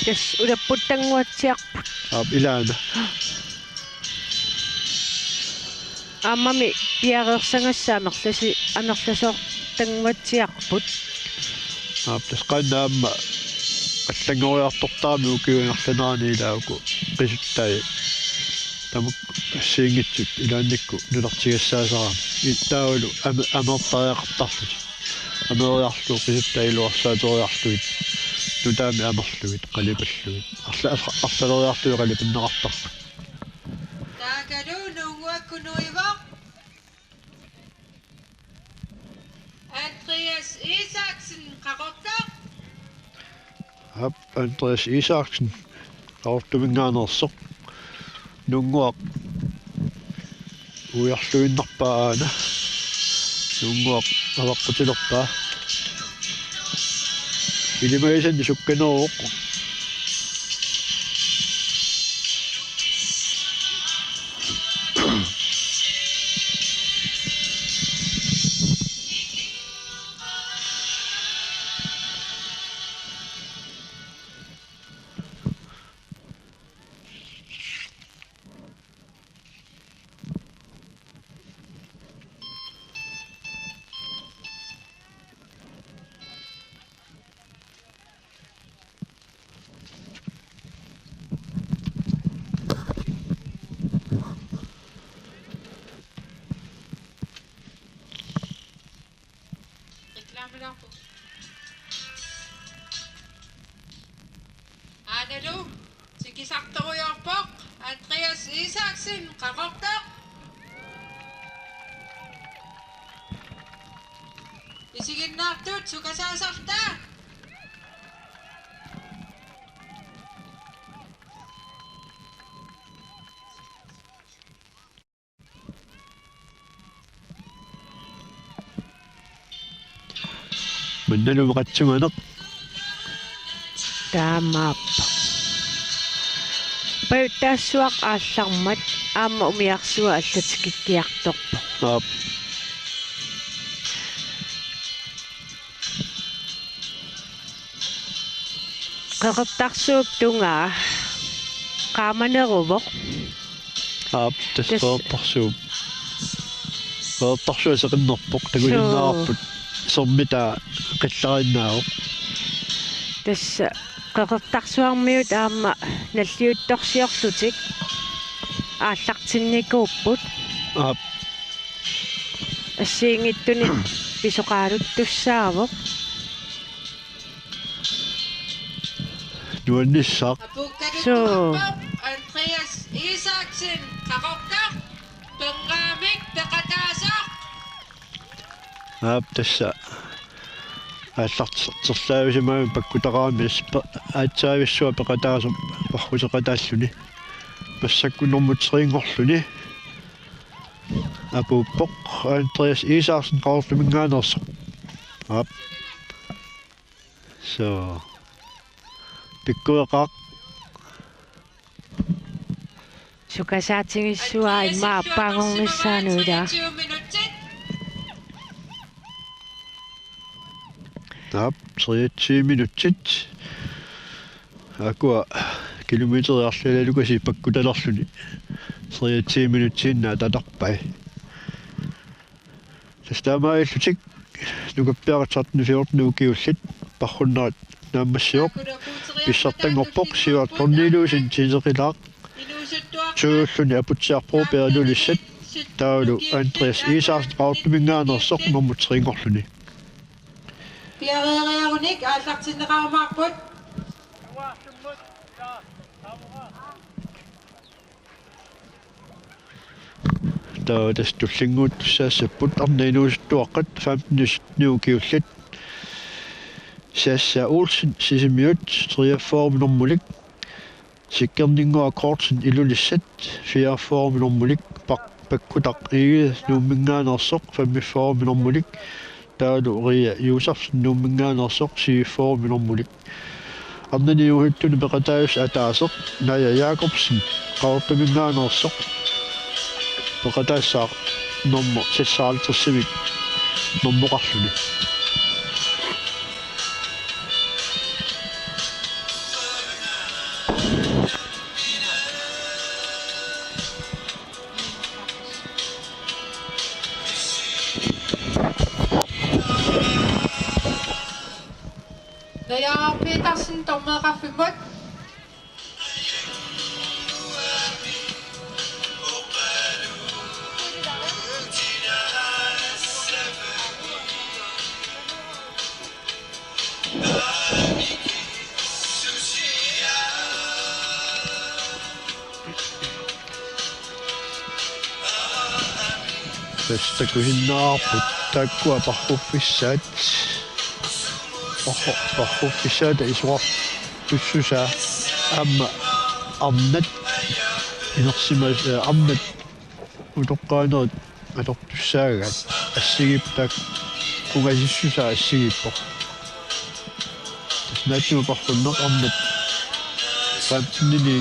тас улаппуттангуатсиарпут ilaana аамами пиареерсангассаамерласи анерласоортангуатсиарпут тас qaannaamma qallangoриartortaami ukiunarlanaani ilaaku qisuttaai tamuk сингитсут илаанникку нулартигассаасараа иттаавалу амертариақартарлут америарлуу qisuttailуарсаатериарлуит нутаами амерлуит қалипаллуит арлалериарлуи қалипиннеқартарпут Taagalu nunguakkunuiva Andreas Isaksen qaqortaq Andreas Isaksen qaortuminngaanersoq nunguaq ujarluinnarpaana nunguaq avaqqutilerpaa ilimaisanni sukkaneruoq Aanalu sikisartoruyorpoq Andreas Isaksen qaqortaq isiginnaartut sukasaasarta манналу qatsumaneq таамааппа Payutaassuaq aallarmat aamma umiarsua allatikikkiartorpo. Aap. Qeqertarsuup tungaa qaamaneruvoq. Aap tasqeertarsuup. Qeqertarsua seqinnerpoq tagulinnaarput sormita qillarinnaaoq. Tassa qeqertarsuarmiut aamma nalliuttorsiorlutik aallartinnikuupput. Aap. Assiingittuni pisoqaaluttussaavoq. Nuannissaaq. Andreas Isaksen qaqortaq pengaamik peqataasaq. Aap tassa ааллартерлаависимаами паккутараами аатсаависсуа пеқатаасум пархусеқатааллуни массаккунэрмутсерингорлуни апууппоқ Андреас Исаарсен qaorlumingaanерсоқ ап so пиккуеқаақ сукасаатингиссуа имаа аппаагорнissaanуила ап 23 минутит акуа километриарлалалукаси паккуталерлуни 23 минутсииннаа татарпай тастамаиллутик нукаппиаратсартни 14 укиуллит пархуннерат нааммассиоқ писсартангорпоқ сиуат торнилуусин тисеқилаақ чууллуни апутсиарпоо пералулиссат таалу Андреас Исаарсен qaorlumingaanерсоқ нормутсерингорлуни Piareerunik aallartinneqarmaarput. Das tullinguut saassaput arnainuusuttuaqqat 15 nuukiullat saassa Olsen sisimiut 43 nummulik sikkerninguа kortsen ilulissat 44 nummulik pakkutaq ige nuummingaanерсоq 45 nummulik taalu ria Josefsen nuummingaanерсоq 44 nummulik arnaniuhittuni peqataayus ataaseq Naja Jacobsen qaorlumingaanерсоq peqataassaaq nummer 56 nummuqarluni Naja Petersen dommerqarfimut. tastakuhinnaarput taakkua parruffissaat parruffissaata isuar tussusaa aamma arnat inersimas arnat utoqqaanerit atortussaagaat assigiptaak ungasissusaa assigippoq tasnaatsuga parrunneq arnat qaatsinini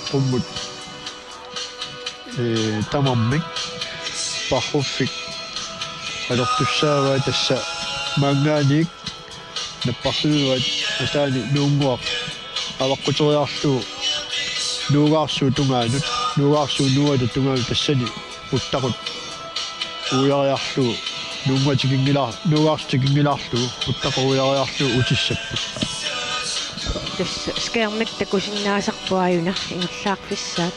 qummut tamarmik parruffik alortussaavaa tassa maangaanik napparluuat ataani nuunguaq avaqquteriarluu nuugaarsuu tungaanut nuugaarsuu nuuata tungaanut tassani uttaqut uujariarluu nuugaarsutikingilaarluu uttaqu utissappu tassa skeernik takusinnaasarpuajuna ingerlaarfissaat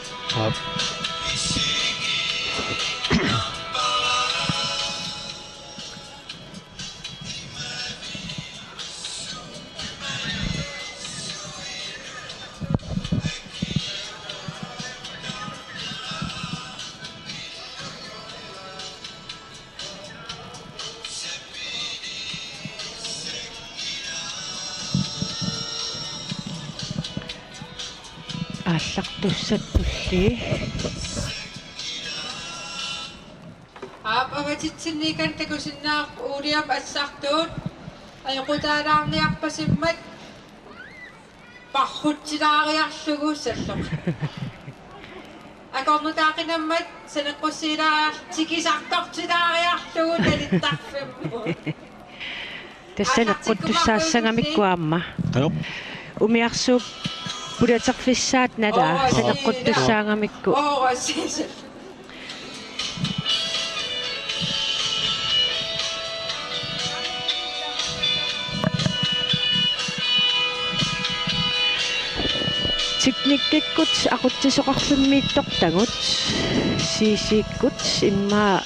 ааллартуссаттулли Avatitsinnnikan takusinnaaq uuliam assartuut ayuqutaalaarniarpasimmat parrutsilariarluguussalloq akornutaaqinammat saneqqussiilaatikisartortilariarlugu talittarfimmu Tässä neqquttussaassangamikkуамма. Tajop. Umiarsuup pulaterfissaat nala saneqquttussaangamikku. oorasisal Tiknikkikkut aqutsisoqarfimmiittortagut siisiikkut imma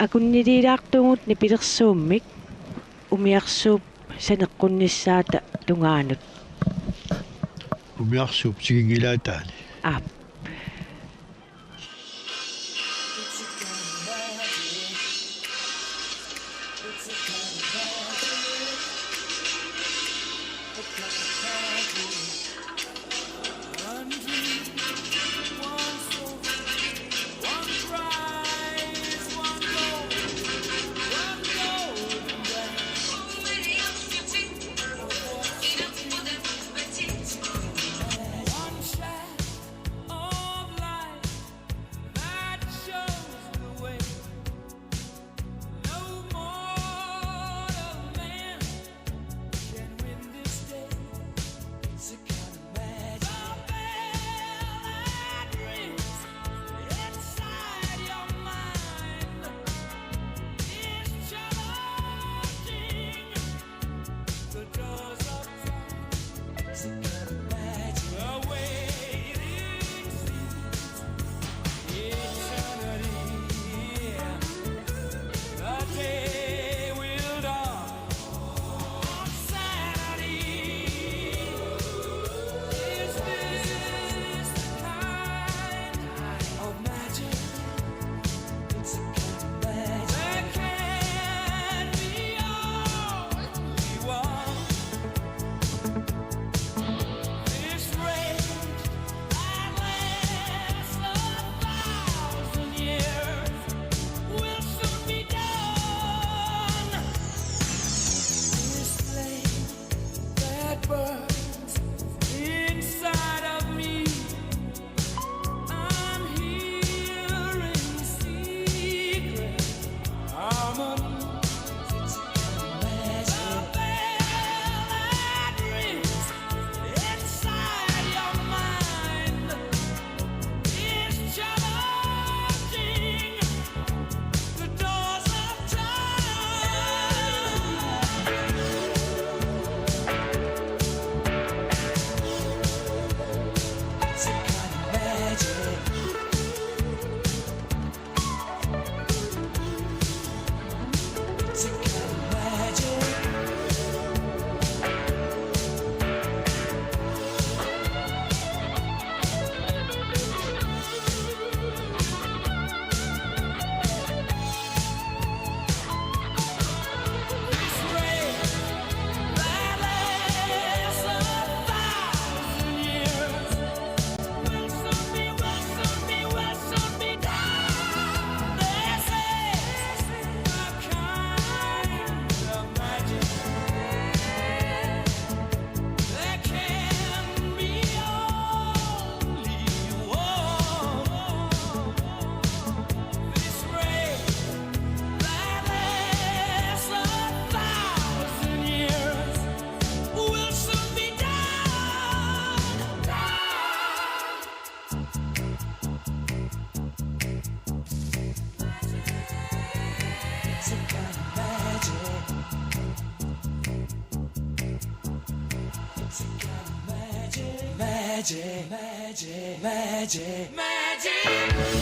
akunniliilaartugut nipilersuummik umiarsuup saneqqunnissaata tungaanut Umiarsuup sigingilaataani. aap Magic, magic, magic, magic.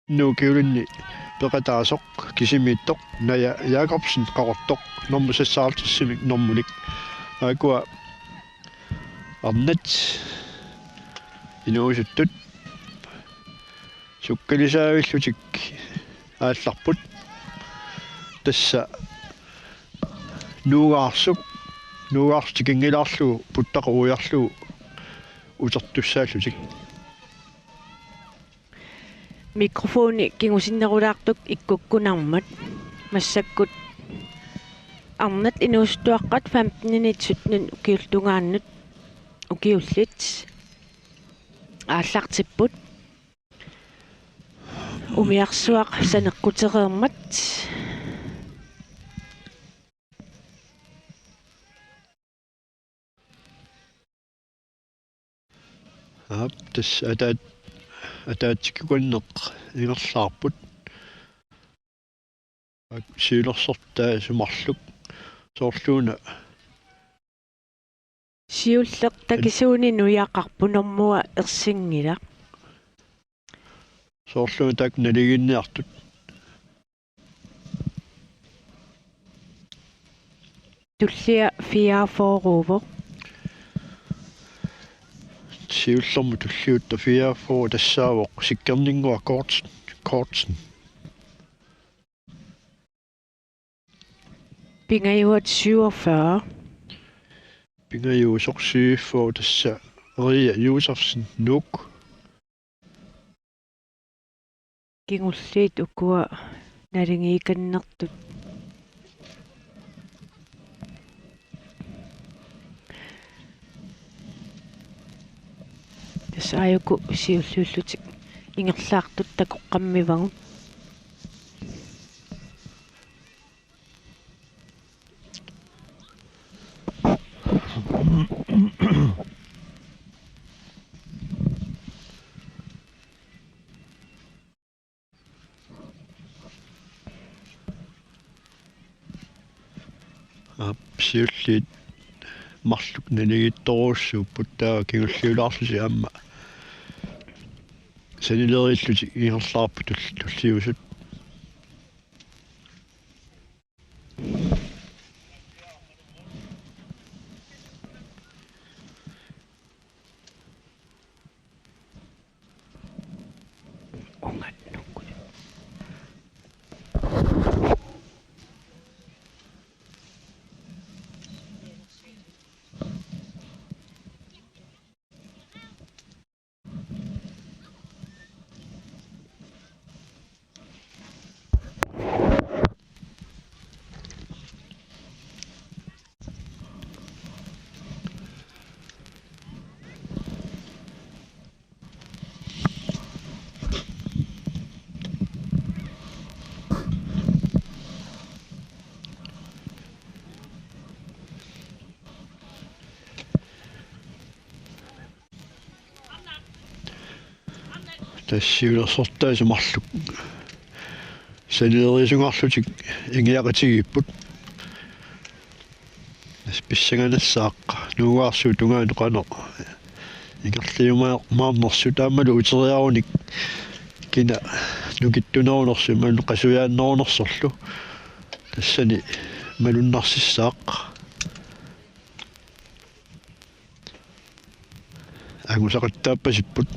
nuukiulinni peqataasoq kisimiittoq naya Jacobsen qarortoq normusassaartissimik normulik aakua arnat inuusuttut sukkalisaavillutik aallarput tassa nuugaarstikingilaarlugu puttaqarujarlugu utertussaallutik Mikrofoni kingusinnerulaartuk ikkukkunarmat massakkut arnat inuustuaqqat 15 minitsutnun ukiultungaannut ukiullit ааллартиппут умиарсуақ санеққутереермат тас атаатиккуаннеқ ингерлаарпут сиулерсортаа сумарлук соорлууна сиуллеқ такисууни нуяақарпунэрмуа ерсингила соорлууна так налигинниартут туллиа фиаафоорууво сиуллэрму туллиутта фиаафоо тассаавоқ сиккернингуа кортсен пингаюат 47 пингаюусоқ 47 тасса Ria Josefsen Nuk кингуллиит укуа налингииканнертут тасааюку сиуллууллутик ингерлаартут такоққаммивагу сиуллиит марлук налигитторуссууппут таа кигуллиулаарлуси аама санилериллути ингерлаарпу туллиусут тассиулерсортаа сумарлук санилерисунгарлутик ингиақатигиппут списсаганассааққа нугаарсуу тунгаану қано ингерлиумаарнерсу таамалу утериаруник кина нукиттунерунерсу малу қасуяаннерунерсорлу тассани малуннарсиссааққа агусақаттааппасиппут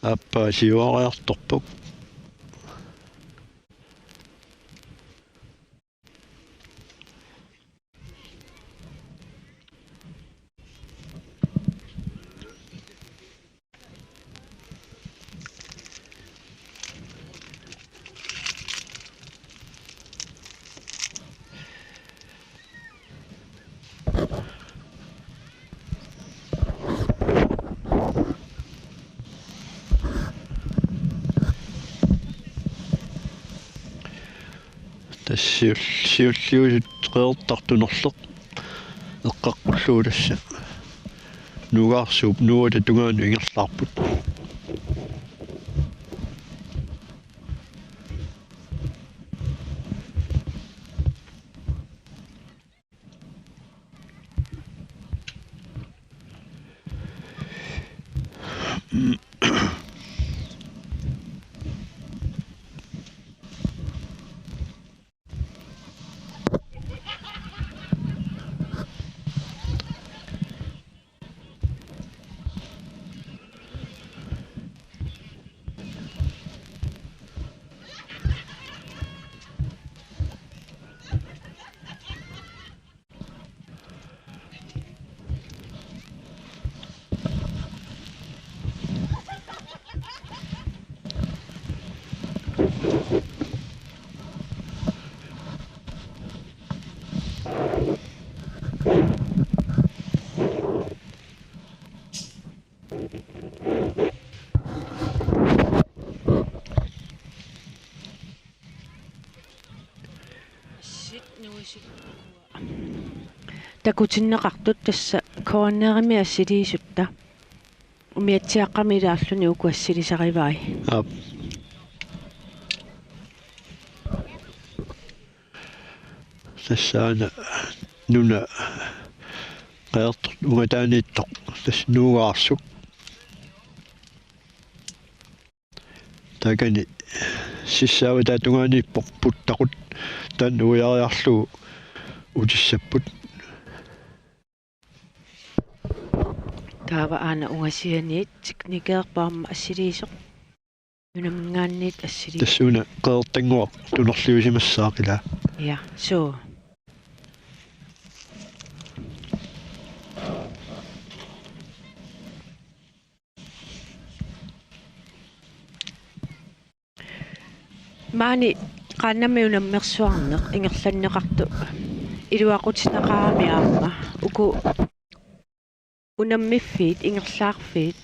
аппа сиуариарторпук тассиуллиусут qeertartunerleq эққаққуллууласса нугаарсууп нуата тунгаану ингерлаарпут такутиннеқартут тасса коорнерими ассилиисутта умиатсиаққами илаарлуни уку ассилисаривай тассаана нуна qaertut ungataaniittoq tass nuugaarsuk takani sissaava tatungaaniippoq puttaqut tan ujaariarlugu utissapпут таава аана унгасианиит тикникеерпаарма ассилиисоқ нунамнгаанниит ассили тассуна qeertangуaq tunerliusimassaaqila я соо маани qaannami unammersuarneq ingerlanneqartu iluaqutинеqaami аама уку унаммиффиит ингерлаарфиит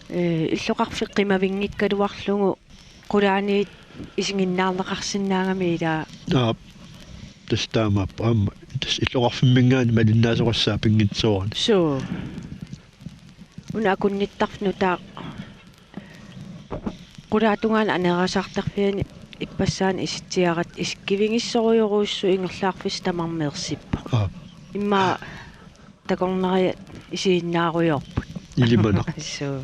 иллоқарфиқ қимавингиккалуарлугу қулааниит исигиннаарлеқарсинаагами илаа тастаамаап аама тас иллоқарфиммингаани малиннаасоқассаа пингитсуарни соо унакунниттарфну таа qulaatунгаана анерасаартарфиани иппассаани иситсиарат искивингиссоруйоруussу ингерлаарфис тамармеерсиппа имма такорнерия исииннааруйорпут илимана соо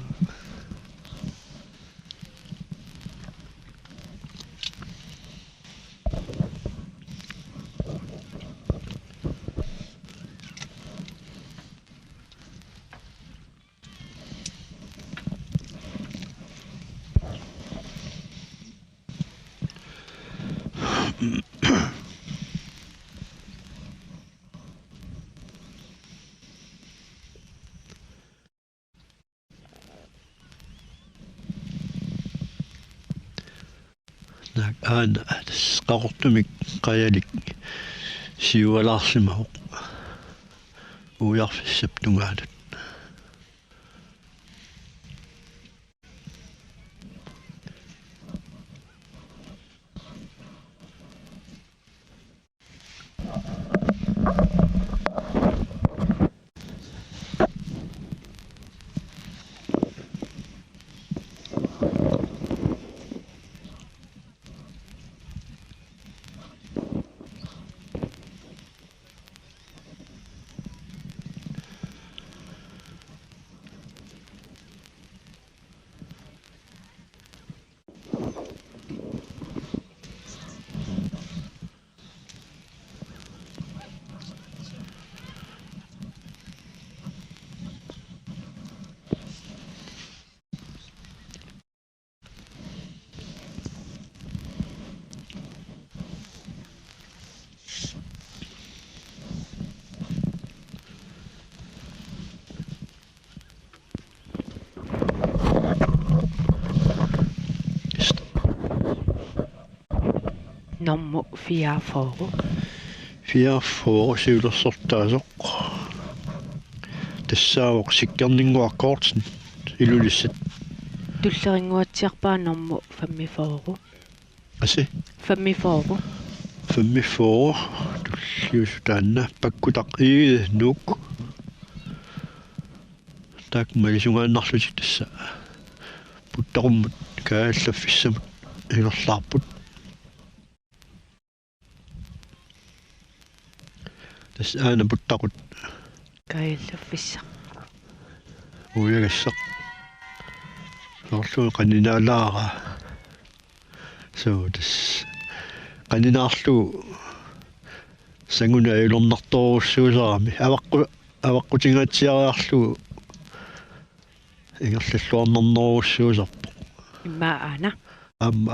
nak aana qaqortumik qayalik siualaarsimahuq ujarfissap tungaalut nommu fiaforu fiaforu siulersortaasoq тассаавоқ сиккернингуаккоортин илулиссат туллериннгуатсиарпаа nommu fammiforu аси fammiforu tulliusutaanna pakkutaq iige nuuk tak malisugaannarlutik tassa puttaqummut kaallaffissamut ilerlaarput tas aana puttaqut kaallaffissa uyaгассақ Orlu qaninaalaara. So this qaninaarlu sanguna ilornartoruussuusaarami avaqqutigatsiariarlu ingerlalluarnerneruussuusarpo. Imma ana.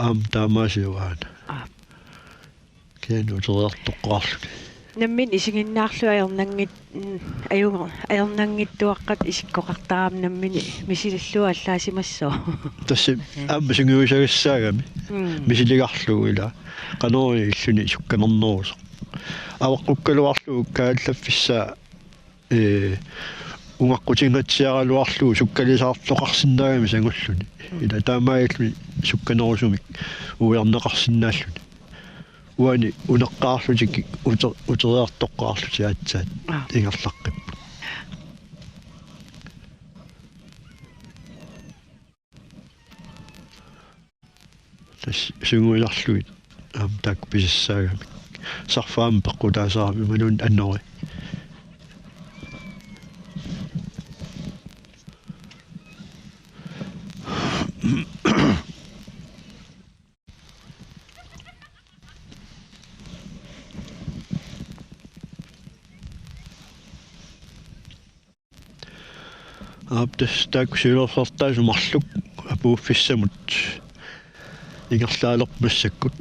Am taamaasiuaana. Kenu teriartoqqaarlu. Nammin isinginnaarlu ajornangittuaqqat isikkoqartaraam nammini misilallua allаасимассоо. Tassi ammasinguusagassaagami. Misiligarlu ila qanori illuni sukkanerneruuso. Avaqqukkaluarlu kaallaffissaa ungaqqutigatsiaraluarlu sukkalisaartoqarsinnaagami sangulluni. Ila taamaayalluni sukkanerusumik uiarneqarsinnaalluni. Uani uneqqaarlutik uteriartoqqaarlu siatsaat ingerlaqqippu. Tas sunguilarluit taak pisissaagami. Sarfaam peqqutaasaarami manun annori. Aptas taak siulersortaasumarluk apuuffissamut ingerlaalermassakkut.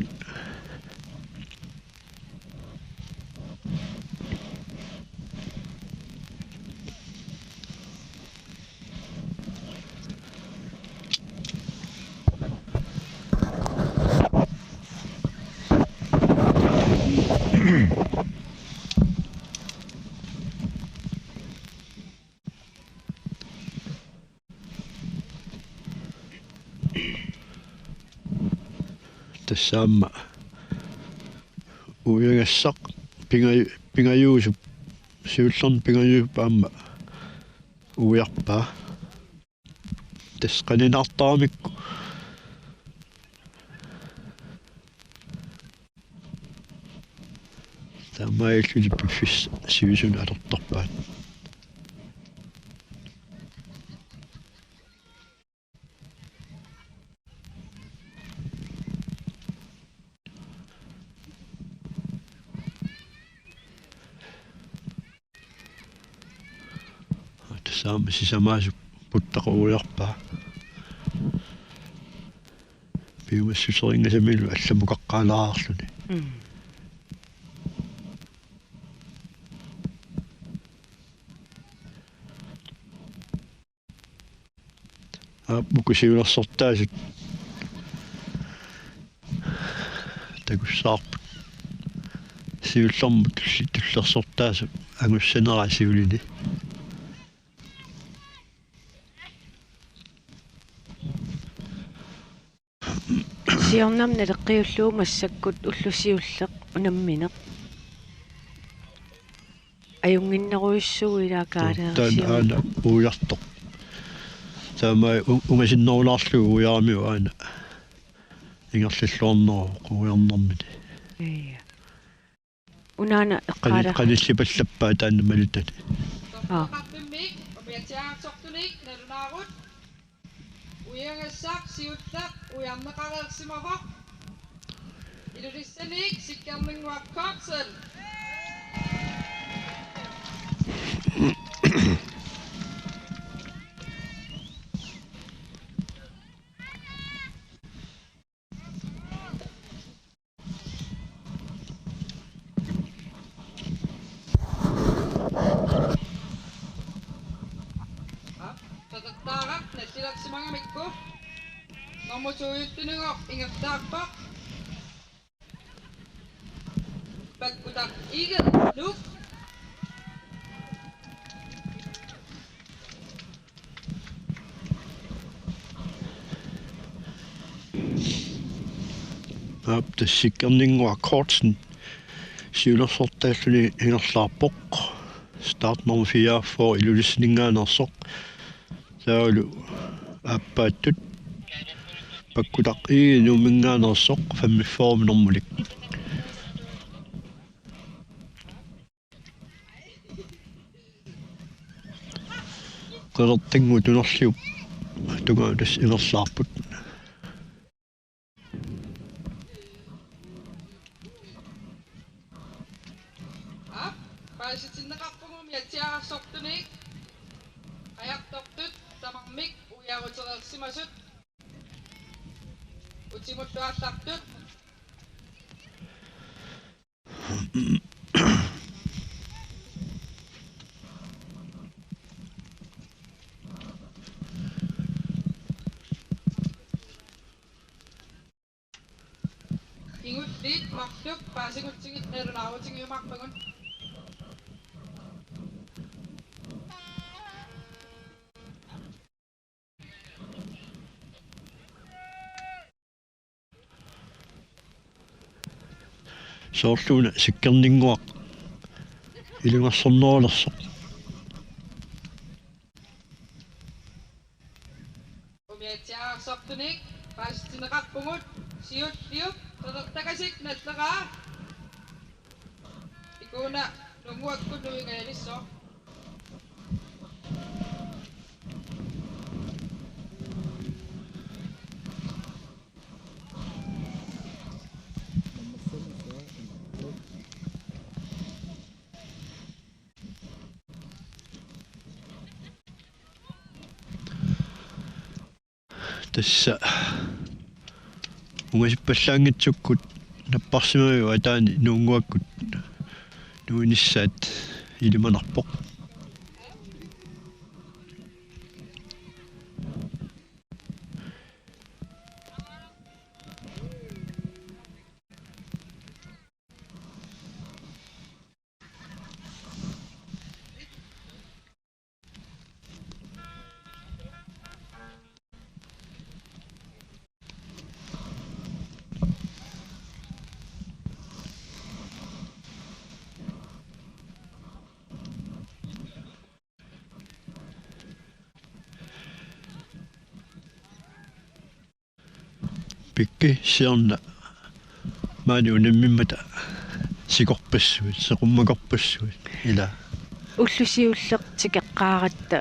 Tassaamma uiagassaq pingajuusup siullorn pingajuupaamma uiarpaa tas qaninartaramikku taamaayalluni piffis siusun alertorpaat. Saama sisamaasu puttaqauujarpaa. Piumassuseringasamilu allamukaqqaalaarluni. Mukusiulersortaasut takussaarput siullormut tullersortaasut angussanerasiulini. Siornam naleqqiulluumassakut ullusiulleq unammineq. Ajunginneruissugu ilaakaaneersium. Aana uiartoq. Taamai ungasinnerulaarlugu uiaramiu aana. Ingerlalluarneru uiarnermini. Iya. Unaana eqqaala. Qanissipallappa taanna malutani. Qappimik umiatiaarsortunik nalunaarut. Uiangassaq siullaq uiarneqarersimavoq. Ilurissanik sikkarninguaqqaarsan. Tatattaaraq nassilaksimangamikku. Normusuuyuttunugoq ingertaarpaq. Pakkutaq igen luk. Aptas sikkarninguaqkortsen siulersortaalluni ingerlaarpoq. Start nummer 4 for ilulisningaanersoq. Saulu appaattut pakkutaq iinuumingaanersoq fammiforminormulik. Qalertingu tunerliup tungaudus ingerlaarput Paisitsinneqarpugum yatsiarsortunik ajaqtortut tamarmik uyaruterersimasut utimulluallartut ingutlit marluk paasingutsigit nerunaarutingiumarpagun soorluuna sikkerninguaq ilungarsornerulersoq umiatsiarsortunik paisitsinneqarpugut siulliup talertakasik nalleraa ikuuna nunguakkut nuingaalisso tassa ungasippallaangitsukkut napparsimariu ataani nuunguakkut nuinissaat ilimanarpoq pikki siorna maani unammimmata sikorpassuit seqummakorpassuit ila уллусиуллеқ тикеққааратта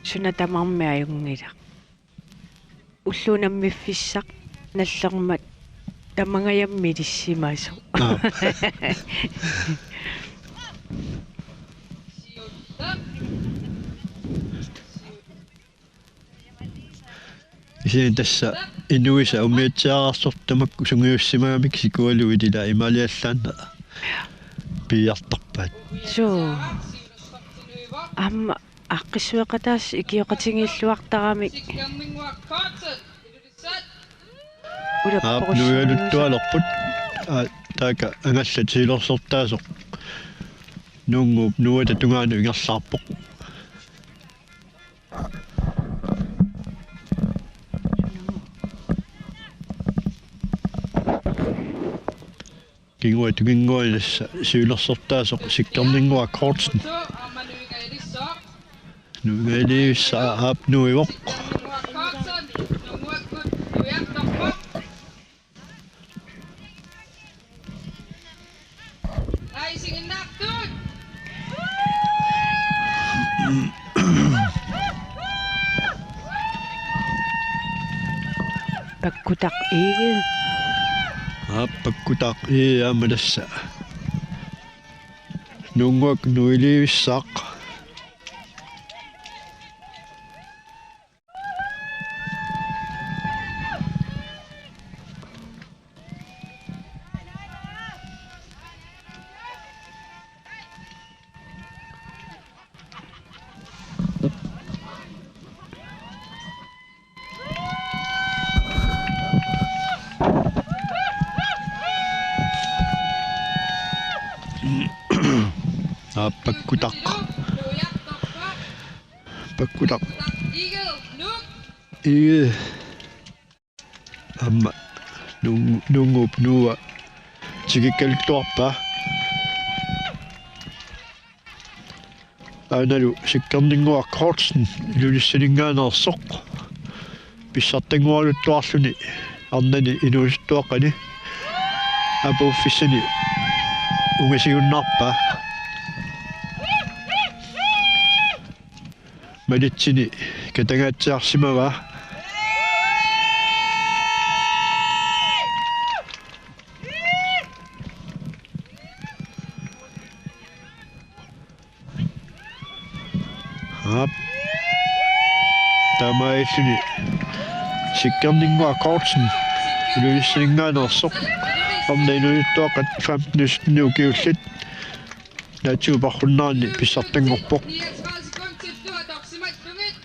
сунатамарми аюнгила уллунаммиффиссақ наллермат тамангаямми лиссимаасо исин тасса инуиса умиатсиарарсортамакку сунгиуссимагамик сикуалуи тила ималиаллаана пиартарпаат суу амма аққиссуеқатаас икиоқатингиллуартарамик нуялуттуалерпут така ангалла тилерсортаасоқ нунгуп нуата тунгаану ингерлаарпоқ кингуатугингуанасса сиулерсортаасоқ сиккернингуа кортсен нугалиусса аап нуивоқ паккутақ иигил аппаккутаақ иамаласса нунгуак нуилиуссаақ аппаккутаақ паккутаақ и амма нунгуп нуа тигиккалуттуарпа аналу сиккернингуа кортсен илулиссалингаанерсоқ писсартангуалуттуарлуни арнани инуустуақани апуффиссани угасигуннарпа малитсини катангаатсиарсимава ап тамаисини сиккернингуа коортсен илуиссингаанерсоқ орнинуйуттуақат 15 минутиуллит натиупархуннаарни писсартангорпоқ 39 sekunder til du har dog simpelthen dunget.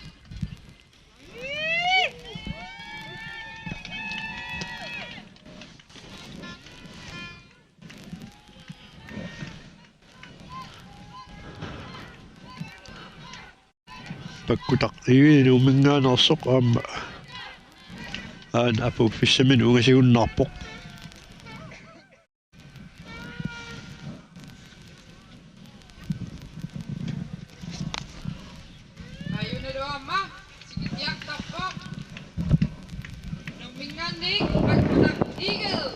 паккутақ ивинуумингаанерсоқ аама аан апу 5 минугасигуннарпоқ Ayun na doon, ma. Sige, tiyak, tapok. Luminganing, pagputak eagle.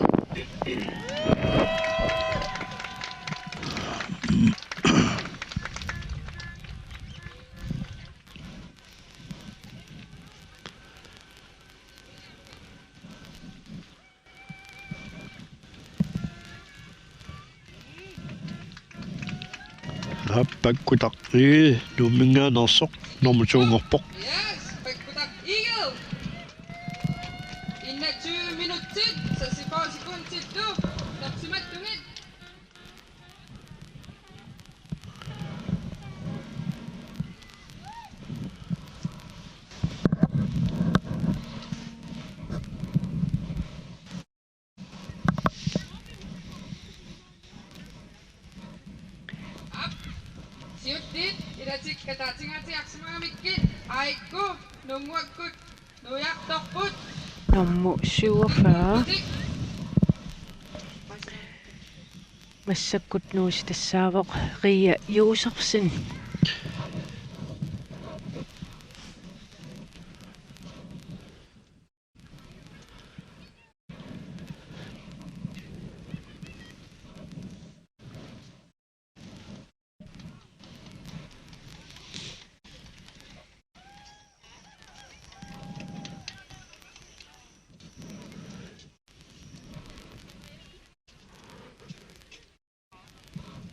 паккутақ ивинуумингаанерсоқ нормутуунгорпоқ Yes, pagputak eagle. Inna 20 minutter, så 4 sekunder til du. Dog simpelthen dunget. Siutit, idatsik katatsingatiak semamikit. Aiku, nungwagkut, nuyak tokput. nummer 47 Tik. массаккут нуус тассаавоқ Ria Josefsen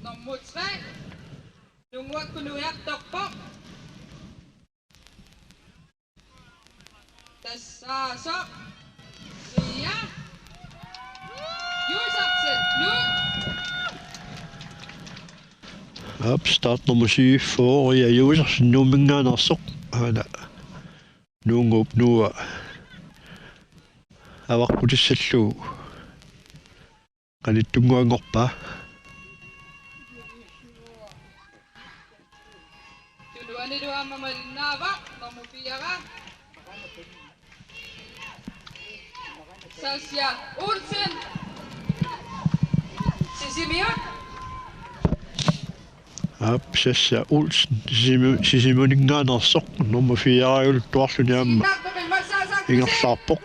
Nummer 3. Nungwagkut, nuyak tokpok. Tassasok. Ria. Josefsen, nu. ап старт nummer 7 for Ria Josefsen nuumingaanersoq аана нуунгуп нуа аварпутиссаллуу qalittungуангорпа Tuluan itu ama malinava, nummer 4. Saskia Olsen. Sisimir. ап сасса Olsen сисимунingaanersoq nummer 4 ултуарлуниамма ингерлаарпоq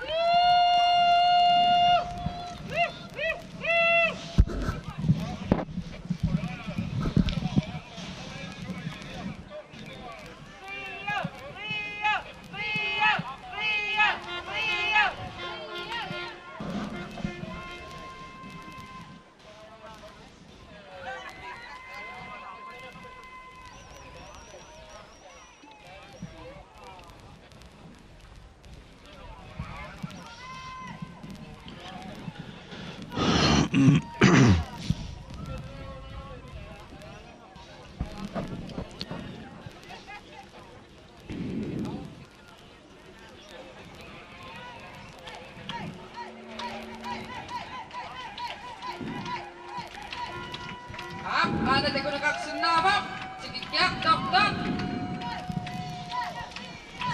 Ada teko nakaksunava. Sige kyak, tok, tok.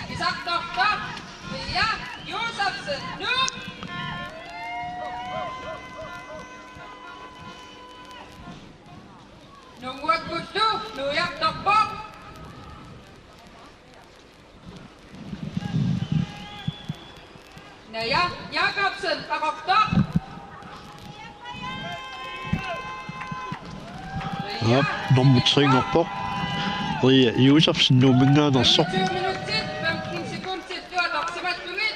Sige sak, tok, tok. Ria Josefsen, nu. Nungwagkut du, nuyak tokpok. Naya Jakobsen, takok, tok. ап nummer 3 ngorpoq Ria Josefsen numingaanarsoq 25 minuutsit, 15 sekundsit, tuotoksemattomit.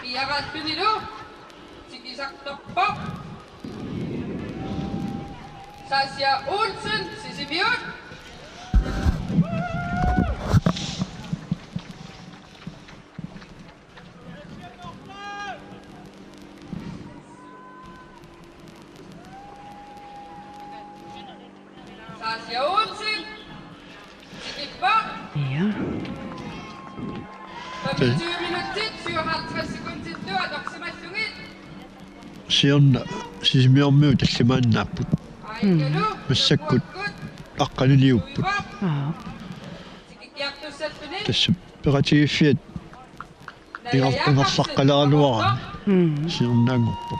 Piarattynilu, sikisaqtorpo. Sasja Olsen, sisimiut. Sasja Olsen, sikippa. Ja. 25 minuutsit, 57 sekundsit, tuotoksemattomit. siorna sisimiormiu tallimaannaaput Aikelu. massakkut aqqaliliupput Aa. Sikikkiartussattunin. tassa peqatigiffiat ingersaqqalaaluarani siornaangorpo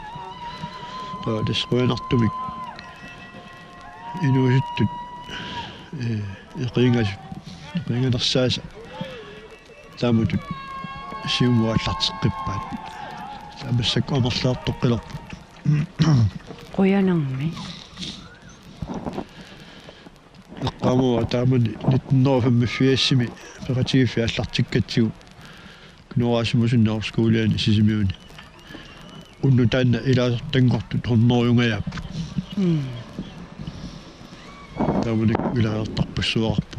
tasquinartumik inuusuttut iqinganersaasa taamutut siumuallarteqqippaat amassakku amerlaartoqqilerput Quyanarmi. eqqaamua taamani 1955 peqatigiffi allartikkatsigu knuaraasimusunnaorskooliani sisimiuni unnu taanna ilaasertangortut hornoriungajaappu taamani ilaasertarpussuarpu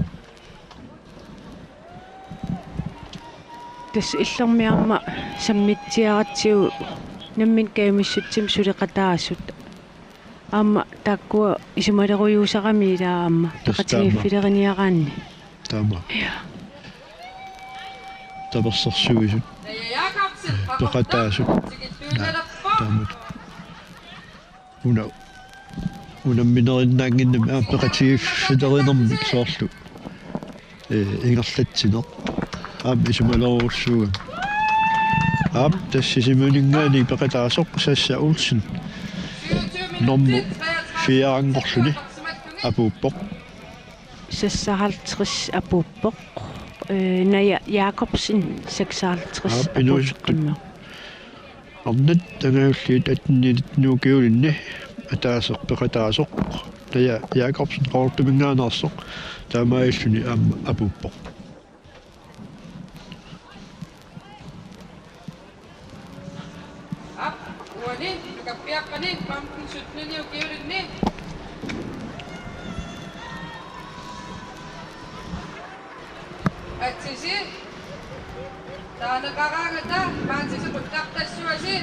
Tas illermiarma sammitsiaratsiu nammin kaimissutsim suliqataasut aamma taakkua isumaleruyuusarami ilaamma peqatigiffileriniaraanni taama tapersersuisut peqataasut taamut unamminerinnaanginnami peqatigiffilernermik soorlu ingerlatsiner isumalerussuugam tassisimuningaani peqataasoq sassa Olsen normu fiaangorluni apuuppoq sassaraltris apuuppoq Naja Jacobsen 56 inuusuttu arnat tangaulliit atnilit nuukiulinni ataaseq peqataasoq Naja Jacobsen qortumingaanarsoq taamailluni aamma apuuppoq Uani, nukappiaqqani, 57 ukiulinni. Atsisi. Taanaqaraangata, maatsisi quttartassuasi.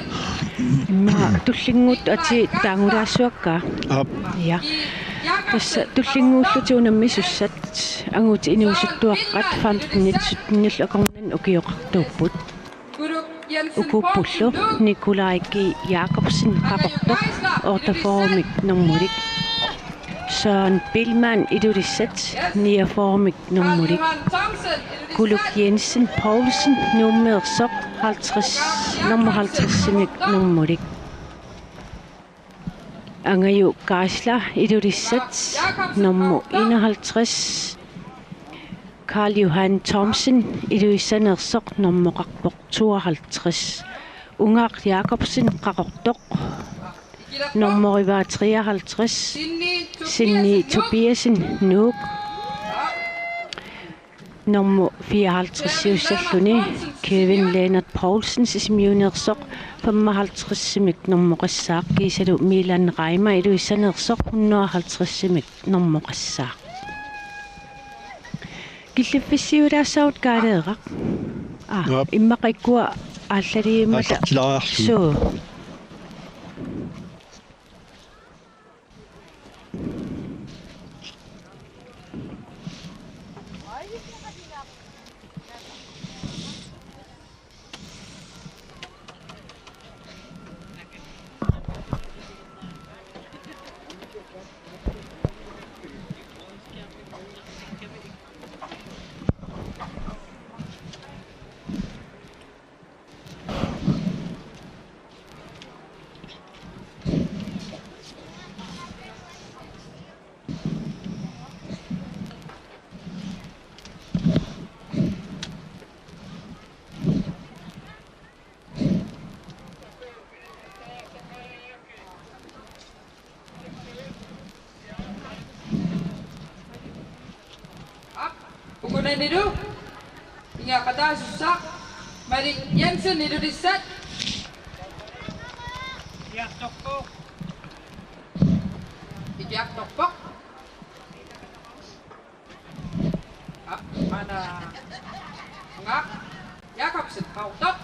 imma tullinguut ati taangulaassuakka aap ja tassa tullinguullutuunammi sussat anguuti inuusuttuaqqat 15 minut nill akornan ukioqartuupput ukuppullu Nikolajki Jacobsen qaqortoq ortaformik normulik Søren Billmann idulissat niaformik normulik Kuluk Jensen Poulsen nummersoq 50 nummer 50-simik normulik Angayu Geisler idulissat nummer 51 Karl Johan Thomsen iduissanersoq normoqarpoq 52 Ungar Jacobsen qaqortoq nummer 53 Sinni Tobiasen Nuuk nummer 54 siussalluni Kevin Leonard Poulsen sisimiunersoq 55-simik normoqassaaq kiisalu Milan Reima iduissanersoq 150-simik normoqassaaq Killiffissiulaassauut kaaleeqaq immaqikkua ааллалииммата аллартилариарлу суу Ukunaniru. Inga kata susah. Mari Jensen itu diset. Iyak tokpok. Mana? Ngak. Jakobsen pautok.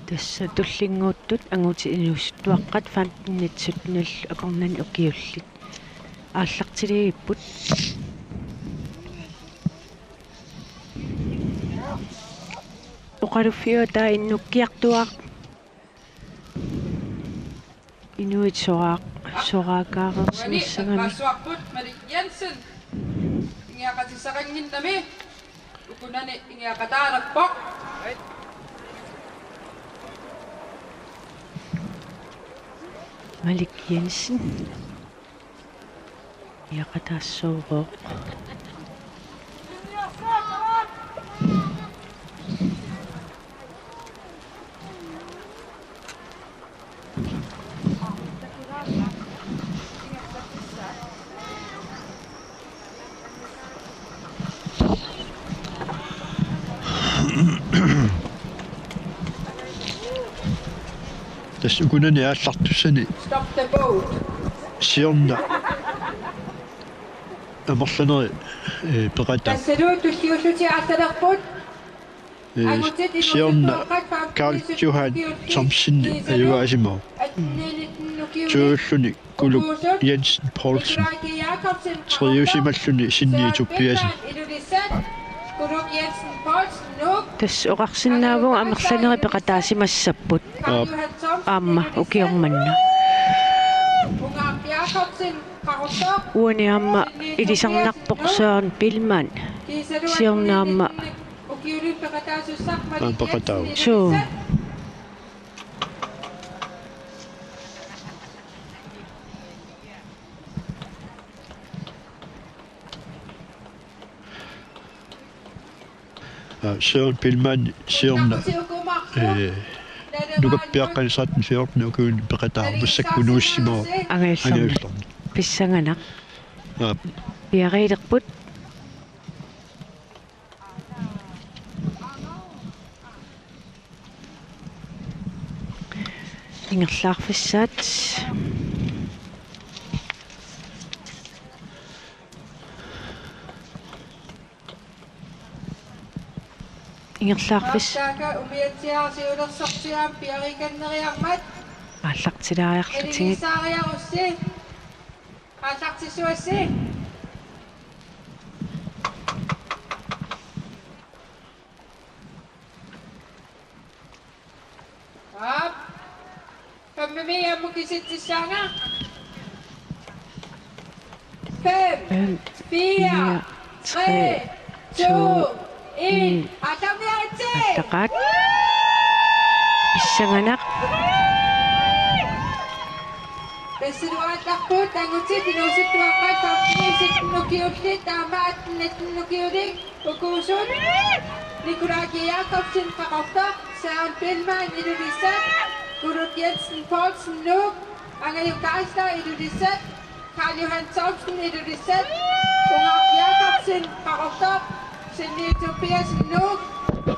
Tässä tullinguuttut anguti inustuaqqat 15-nul akornan ukiullit ааллартилигиппут оқалуффиута иннуккиартуақ инуит сораакаарерсимассагами Kaswakput Mari Jensen. Inga kasisarangin nami. Ukunani inga kataragpok. Malik Jensen Yakatassooqoq tässä ukunani aallartussani Stop the boat. siorna amorlaneri peqata Tässä du tulliulluti aattalerput. siorna Carl Johan Thomsen ajugaasimoo tuulluni kuluk Jensen Poulsen triusimalluni sinniituppiasin Kuluk Jensen Poulsen nu. tass oqarsinnaavun amerlaneri peqataasimassapput aamma ukiormanna Unga Jakobsen karotok. uaniamma ilisarnarpoq soorn pilman siornaamma Ukiulun peqatasusaq Mari peqatau. Jensen. suu Søren Pilman siorna nukappiaqqanisaatten fiortna ukuun peqataarumassakkunuussimoo angaillarni angaullerni pissanganaq piariilerput ingerlaarfissaat ingerlaarfis Taaka umiatsiaasiulersortiaam piarikanneriarmat. ааллартилаариарлутигит Elisaariarussi. Aallartisuassi. Ap. Kammimi mukisittissaanga. 5, 4, 3, 2, 1. Atamiatsi. тақаат писсанганақ Pesiluatlaqput tangutit inusittuaqqat tartinisit nukiullit taamaatnatnukiulik ukuusut Nikolai Jakobsen qaqortaq Søren Pilman ilulisat Kuluk Jensen Poulsen nuk Angayukaasla ilulisat Carl Johan Thomsen ilulisat Ungar Jakobsen qaqortaq Sinni Tobiasen nuk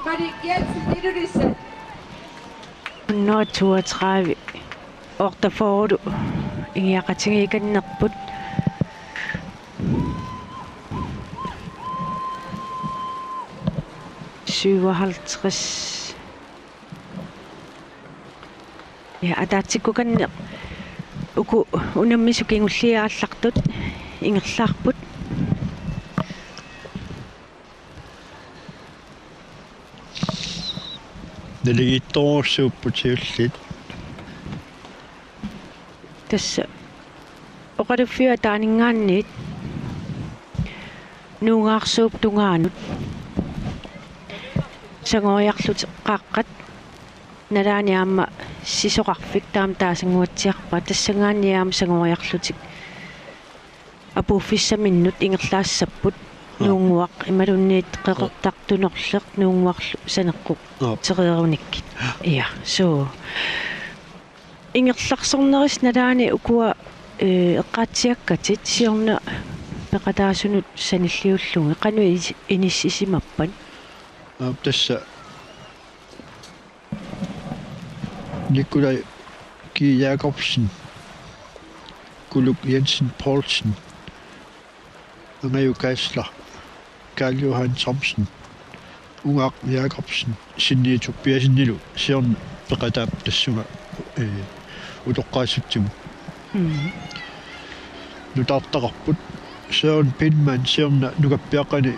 Mari Jensen ilulisat 132 ortaforu ingiaqatingiikannerput syvhalvtreds ja ataatikkukanne uku unammisukingulliaarlartut ingerlaarput naligittoorsuupputiullit tässä oqaluffia taaningaanniit nuungaarsuup tungaanut sangoriarlut qaqqat nalaaniaamma sisoqarfik taam taasanguatsiarpa tassangaanniaam sangoriarlutik apuuffissaminnut ingerlaassapпут nuunguaq imalunniit qeqertartunorleq nuunguarlu saneqqu terierunikki ia so ingerlarsorneris nalaani ukua eqqaatsiakkatit siorna peqataasunut sanilliullugu qanui inissisimappan tassa Nikolaj G. Jacobsen Kuluk Jensen Poulsen Angayu Geisler Karl Johan Thomsen Ungaq Jacobsen Sinni Tobiasinnilu siorn peqataap tassunga utoqqaasuttimu nutartaqarput Søren Pindman siorna nukappiaqani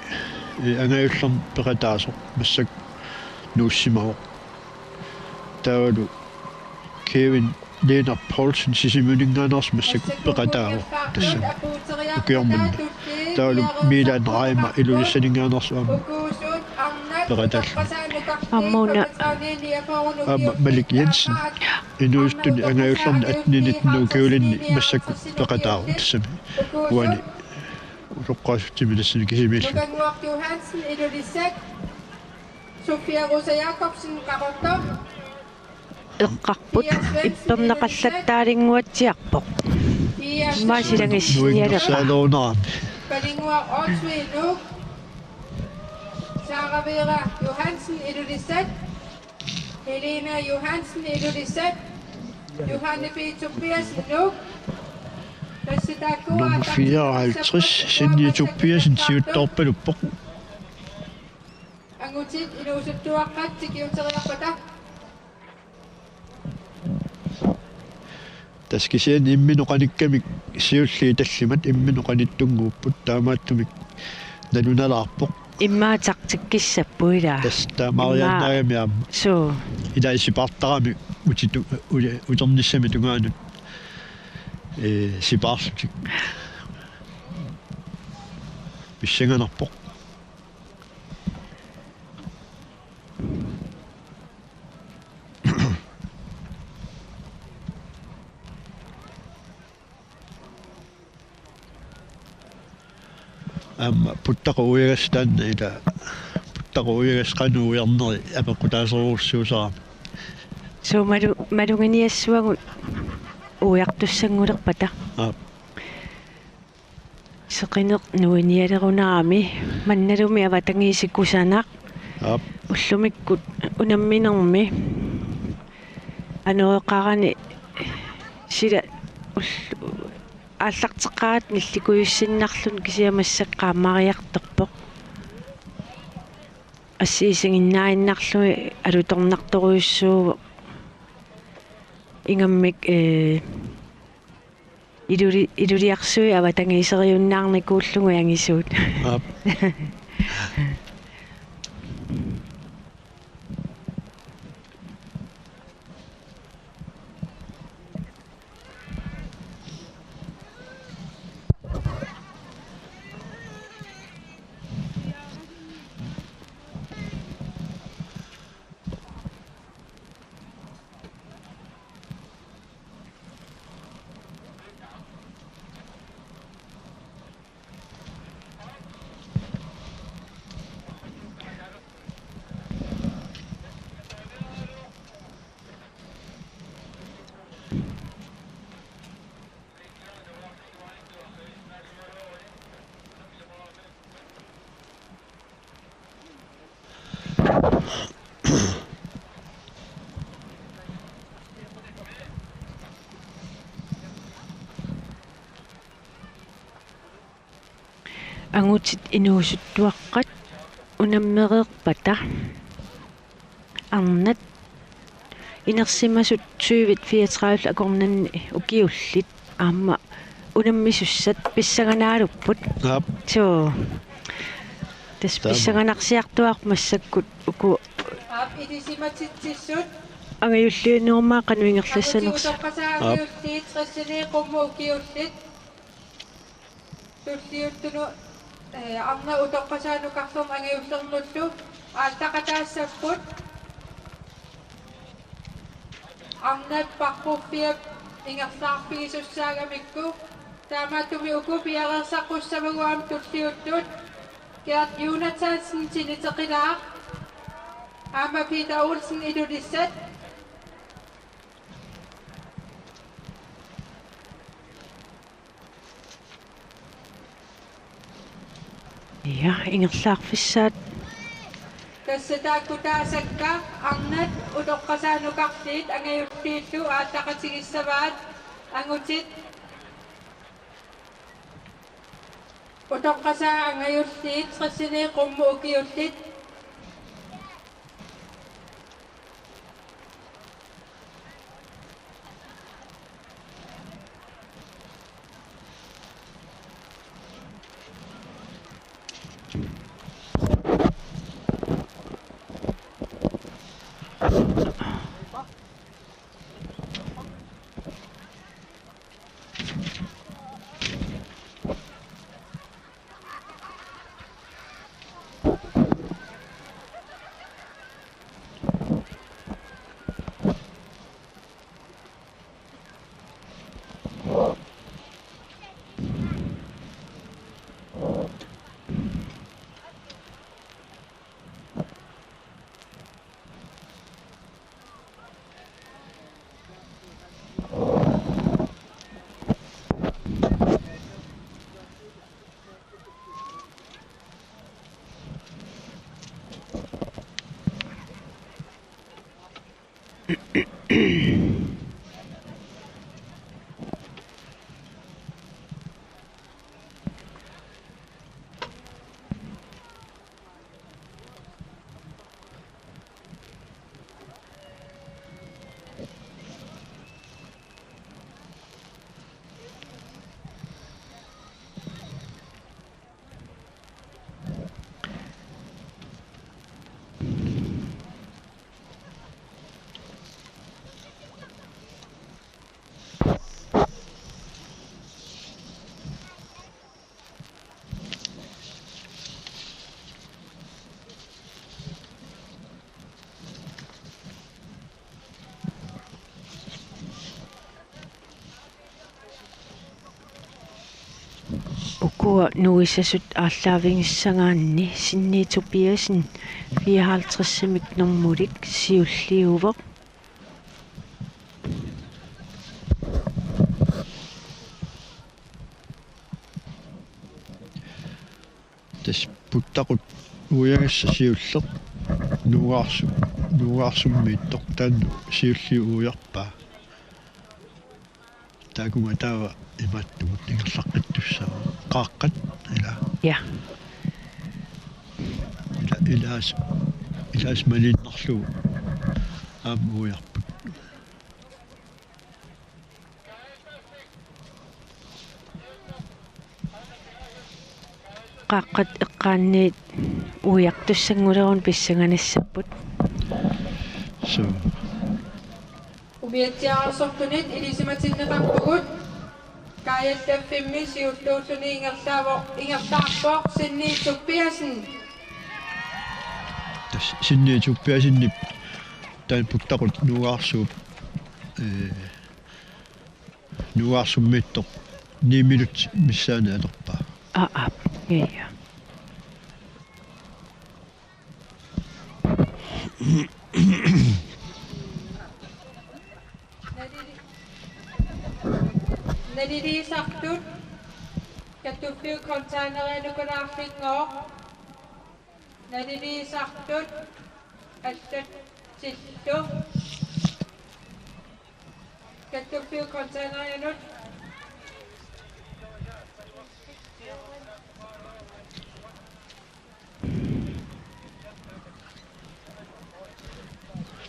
angayullerm peqataasoq massak nuussimaoq taavalu Kevin Lennart Poulsen sisimuningaaners massak peqataago tassa ukiormunna taavalu Milan Reimer ilulissaningaaners uama peqatall ammuna Malik Jensen inuistuni angayullerni atninitnu kiulinni massakku peqataago tassami uani utoqqaasuttimi tassani kisimillu Johansen ilulissak Sofia Rosa Jacobsen qaqortor eqqarput ipperneqallattaalinguatsiarpoq maasilangissialeqa saaloonaarni Palingua Olsweduk Sara Vera Johansen ilulissak Helena Johansen ilulissak Johanne B. Tobiasen Nuk Nummer 54 Sinni Tobiasen siuttorpaluppoq Angutit ilusuttuaqqat tikiuteriarpata таскисиан имминуқаниккамик сиулли таллимат имминуқаниттунгууппут таамааттумик налуналаарпоқ иммаатартиккиссаппуила таста марианнаамиам so идаисипартарами утиту утерниссами тунгаанут сипаарлутик писсанганарпоқ puttaquuigastaan ila puttaquuigasqanuuiarneri apeqqutaaseruussuusaram so malunginiassuagut uiartussangulerpata seqineq nuinialerunarami mannalumi avatangiisikkusanaq уллумиккут унамминерми анеэқарани сила ааллартеққаат нилликуйуссиннарлун кисиамассаққаамариартерпоқ ассиисингиннаиннарлуи алуторнарторуйуссуу ингаммик илулиарсуи аватангиисериуннаарникууллугу ангисуут ангутит инуусуттуаққат унаммереерпата арнат инерсимасут 2034 акорнанни укиуллит аама унаммисуссат писсаганаалуппут so тас писсаганарсиартуақ массаккут уку ап идисиматитсиссут ангаюллиунермаа кануингерлассанерс тоққасаагиуллиит трассини қумму укиуллит туллиуттуну арна утоққасаанукарлум ангиуллернуллу аалтақатаассаппут арнат парпуффиап ингерлаарпигисуссаагамикку таамааттуми уку пиарерсаққуссамагуам туллиуттут Gert Jonathansen Tiniteqilaaq. Amma Peter Olsen Idulissat. Ja, ingerlaarfissaat Kassataakutaasakka arnat utoqqasaanukartiit angayulliillu aattaqatigissavaat angutit utoqqasaa angayulliit qissini qummu ukiullit ukua nuisasut ааллаавингиссагаанни синниитупиасин 54-симик нормулик сиуллиувеq тас путтақут уягасса сиуллеq нугаарсуммииттоq таанну сиулли уярпаа таагума таава иматтумут ингерлаққиттуссаа qaqqat ja илаас малиннерлу аамуярпут qaqqat eqqaanniit uiartussangulерун писсаганассаппут so Umiatiarsortunit ilisimatinneqarpugut kaayallaffimmi siulluulluni ingerlaarpoq sinniitsuppiasen tas sinniituppiasinni taan puttaqut nugaarsuup nugaarsummииттоq 9 minut missaana alerpaa ja Naliliisartut katuffiu containerinakunaarlingoq naliliisartut allatsillu katuffiu containeranut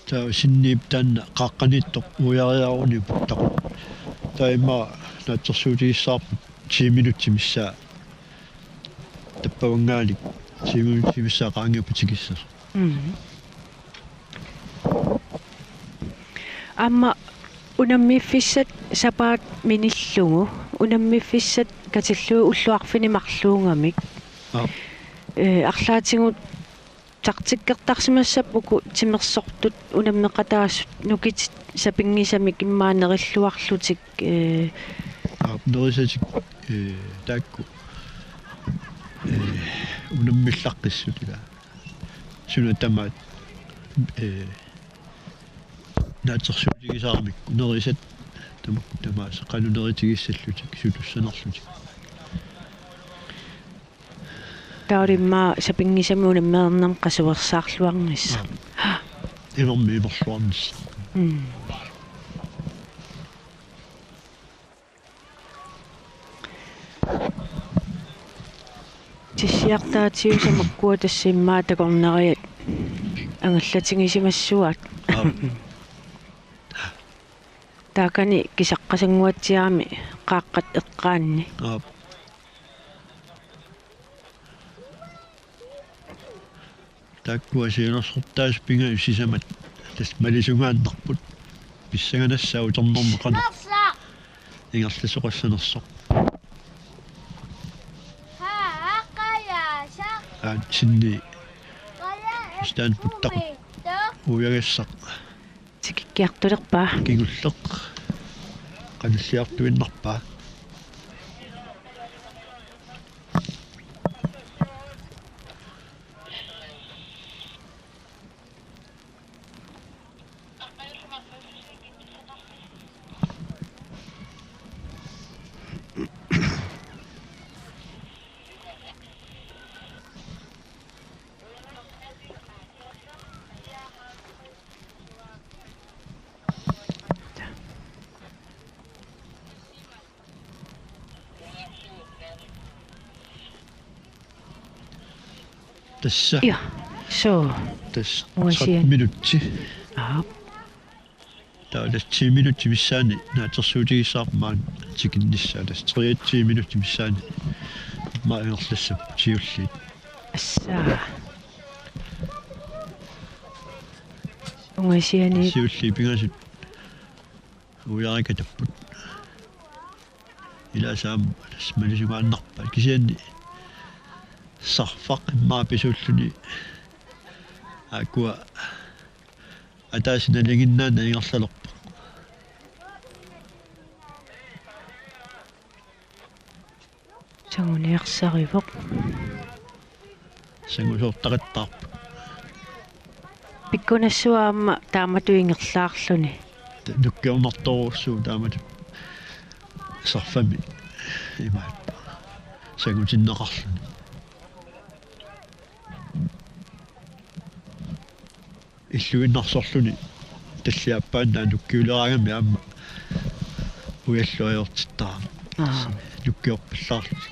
taa sinniip taanna qaqqanittoq ujaariaruni puttaqut taima naatsersuutigissaarput 10 minut missaa tappavangaalik 10 minut missaa qaangiuputikissas amma unammiffissat sapaat minillugu unammiffissat katilluu ulluarfinimarluungamik арлаатингут тартиккертарсимассаппуку тимерсортут унаммеқатаассут нукит сапингисамик иммаанериллуарлутик нерисатик таакку unammillaqqissutila sunu tamaat naatersuutigisaarmikku nerisat tamakku tamaasa qanuneritigissallutik sulussanerlutik Taurimmaa sapingisami unammeernam qasuersaarluarnissa. inermi inerluarnissa Tissiartaatigu samakkua tassimmaa takorneriat angallatingisimassuat. Taakani kisaqqasanguatsiaami qaaqqat eqqaanni. taakkuasiinersortaas pinga ussisamat tas malisungaannarput pissanganassaa uternermeqana ingerlasoqassanersoq sinni staan puttaq uyagassaq Tikikkiartulerpaa. kingulleq qanalliartuinnarpaa tassa Ja, så. tas Uasian. 30 minutti Ja. taas 10 minutti missaani naatersuutigissaarmaan tikinnissaa tas 30 minutti missaani maa ingerlassa tiulliit Assaa. Ungasiani tiulli pingasut ujarikatapput ilasaam tas malisugaannarpa kisianni sarfaq immaa pisuulluni akua ataasinaliginnaana ingerlalerpa sanguniarsarivoq. sangusoortaqattaarpa Pikkunassuaamma taamatuingerlaarluni. nukkiornartorussuu taamat sarfami imaat sangutinneqarluni illuinnarsorluni таллиаппаанаа нуккиулераагами аама уяллуаёртиттаа нуккиорпаллаарлу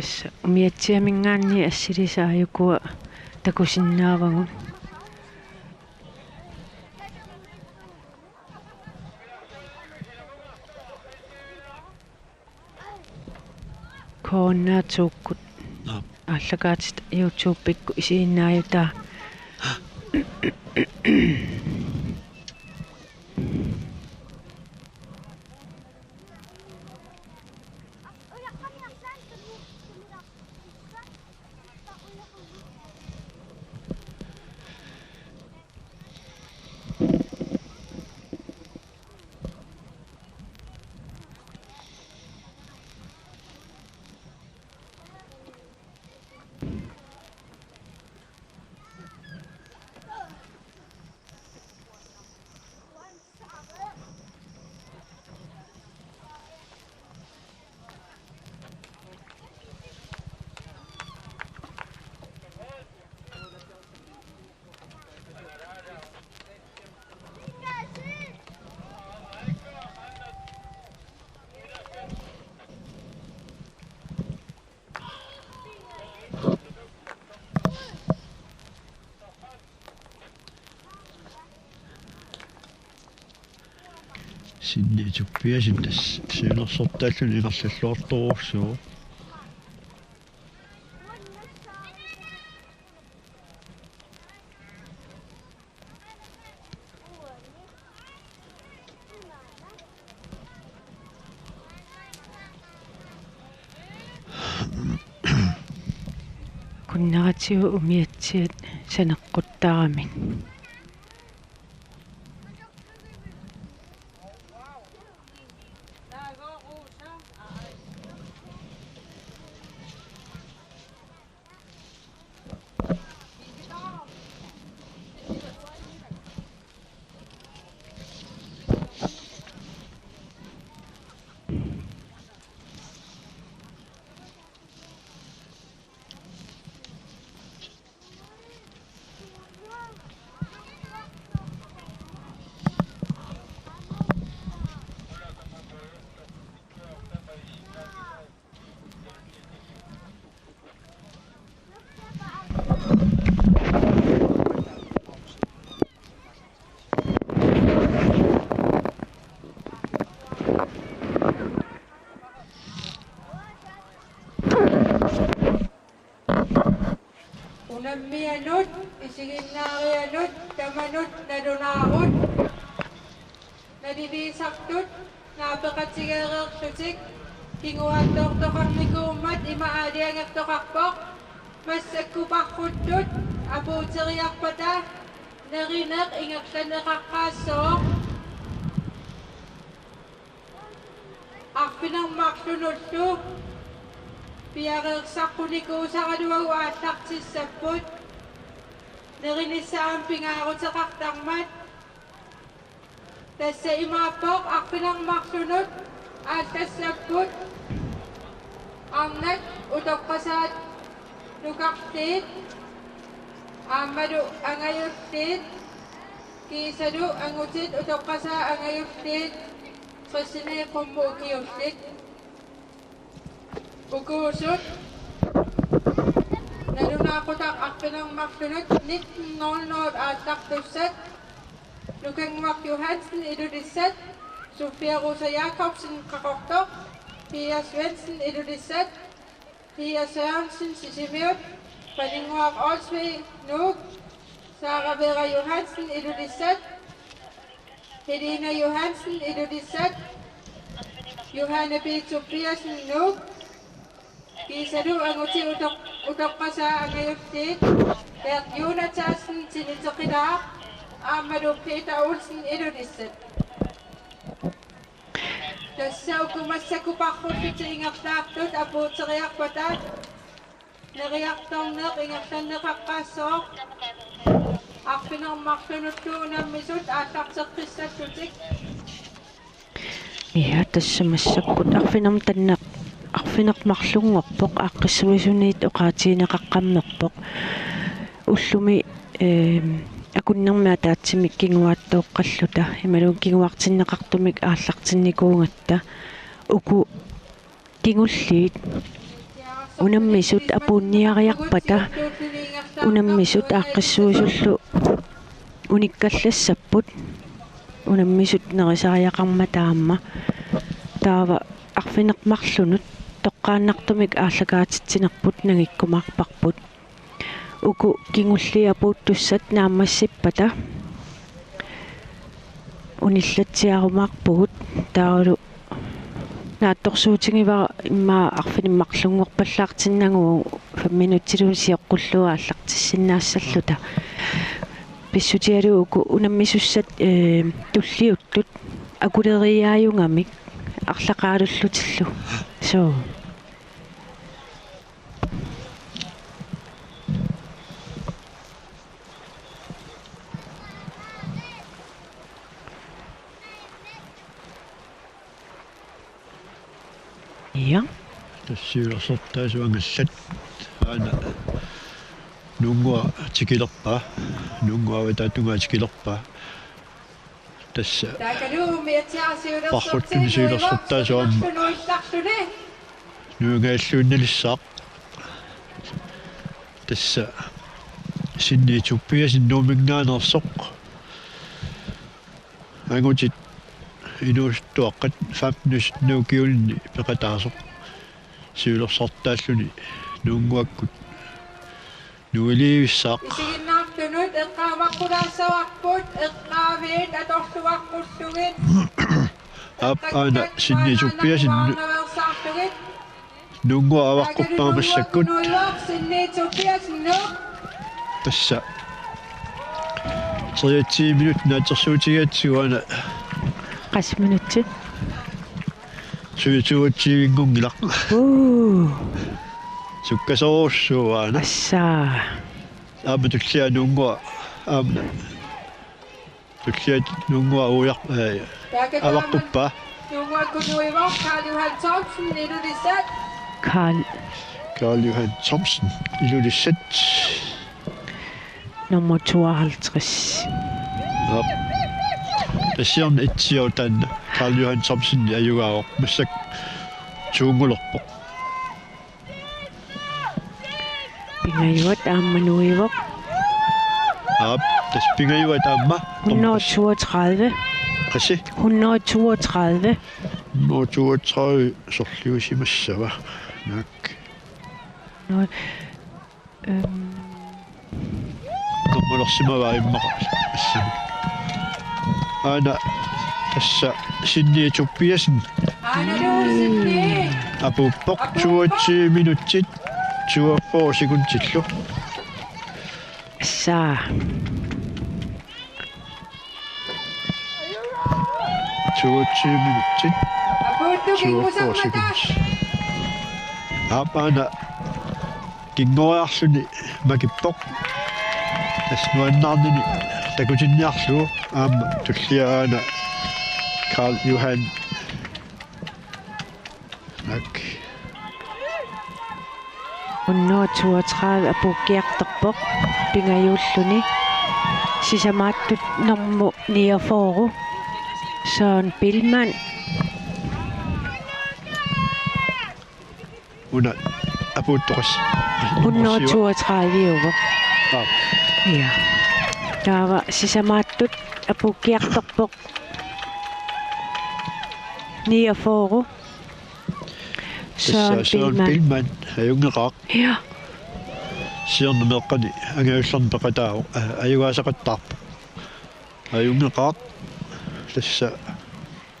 Assa umiatsiamingaanni assilisaayukua takusinnaavagun. Koonnaatuukkut allakaatit YouTube-pikku isiinnaayutaa. sinni tuppiasin tas siinersortaalluni ingerlalluartorussuu kunnaratio umiatsiat saneqquttarami Unammianut, isiginnaarianut, tamanut, nadunaarut, nadidisaktut, naapeqatigeereerlutik, kinguattoortoqarnikuummat ima aaliangertoqarpoq, massakkuparruttut, apuuteriarpata, nerineq ingerlaneqaqqaassooq, arpinermarlunullu, piareersaqqunikkuusaraluagu aallartissapput nerinissaam pingaaruteqartarmat tassa imaappoq arpinermarlunut aallassapput arnat utoqqasaat nukarliit aammalu angayulliit kiisalu angutit utoqqasaa angayulliit qissini qummu ukiullit Ukuusut nalunaaqutaq arpinermarlunut 1900 aallartussat Lukenmark Johansen ilulissat Sofia Rosa Jacobsen qaqortoq Pia Svendsen ilulissat Pia Sørensen sisimiut Paninguaq Olsvig Nuuk Sara Vera Johansen ilulissat Helena Johansen ilulissat Johanne B. Tobiasen Nuuk Kiisalu anguti utoqqasaa angayuftiit Bert Jonathansen tiniteqilaaq Aammalu Peter Olsen ilulissat Tassa ukumassakuparrulluti ingerlaartut apuuteriarpataat neriartorneq ingerlanneqaqqaassooq arpinermarlunullu unammisut aallarteqqissattutik ja tassamassakut arfinermarlunngorpoq aaqqissuisuniit oqaatiineqaqqammerpoq ullumi akunnermia taatsimik kinguattooqqalluta imaluun kinguartinneqartumik aallartinnikuungatta uku kingulliit unammisut apuunniariarpata unammisut aaqqissuisullu unikkallassapпут unammisut nerisariaqarma taamma taava arfinermarlunut toqqaannartumik aallakaatitsinerput nangikkumaarparput uku kingulliapuuttussat naammassippata unillatsiarumaarpugut taulu naattorsuutingivara immaa arfinimmarlungorpallaartinnaguu 5 minutiluun siоққуллуа аллартиссиннаассаллута писсутиалу уку унаммисуссат туллиуттут акулериааюнгамик арлақаалуллутиллу соо ja тассиулерсортаасуангаллат аана нунгуа тикилерпаа нунгуава таатунгаа тикилерпаа тасса паррутнисиулерсортаасуамма нуунгааллуунналиссаақ тасса синниитуппиа синнуумингаанерсоқ ангутит инуустуаққат фапнус нуукиулни пеқатаасоқ сиулерсортааллуни нуунгуаккут нуилиивиссаақ исигиннаартунут эққаамаққулаассаварпут эққаавиит аторлуаққуллугит ана синниитуппиа синну нунгуа аваққуппаамассаккут Tobias nu. Tassa 30 minut naatersuutigatsiuana qasminutsi suituutsiingungilaq sukkasoorsuaana assaa aama tullianuungua aamna tulliat nuungua uujaq avaqtuppa Nuunga kunuiva Karl Johan Thomsen ilulisat. Karl Johan Thomsen ilulisat nummer 52 Yep. Tassiarn itsiutan Karl Johan Thomsen ajugaaq massak tuungulorpo pingayuat aammanuivoq Yep. Tas pingayuat aamma 132 qassi 132 132 sorliusimassava nak no tommolersima immaqa assam ana tassa sinniituppiasin Anna Lusinni. apuppoq 20 minutsit 24 sekuntillu assaa 20 minutsit Aputu 24 kingusak sekunds matas. apana kingoarluni makippoq asnuannarnini takutinniarlu aama tulliaana Karl Johan nak 132 apukkiarterpoq pingayuulluni sisamaattut normu 49 Søren Billmann una aputtoqas 132 euro. Ah. Ja. Der var sisamaattut apukkiarterpoq 49 Søren Billmann. Billmann ajungeqaaq Ja. siornemeqqani angaullarn peqataaru ajugaasaqattaarpu ajungeqaaq tassa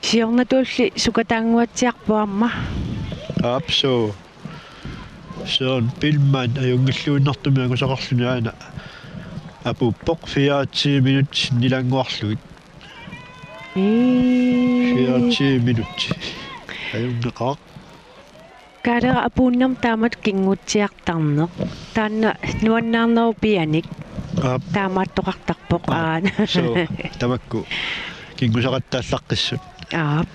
Siornatulli sukataanguatsiarpuamma. apso Søren Billmann ajungilluinnertumi angusaqarluni aana apuppoq 24 minut nilanguarluit 24 minut ajungeqaaq Kaadera apuunnam taamat kingutsiartarneq. Taanna nuannaarneru pianik. Taamaattoqartarpoq aana. so tamakku kingusaqattaallaqqissut Aap.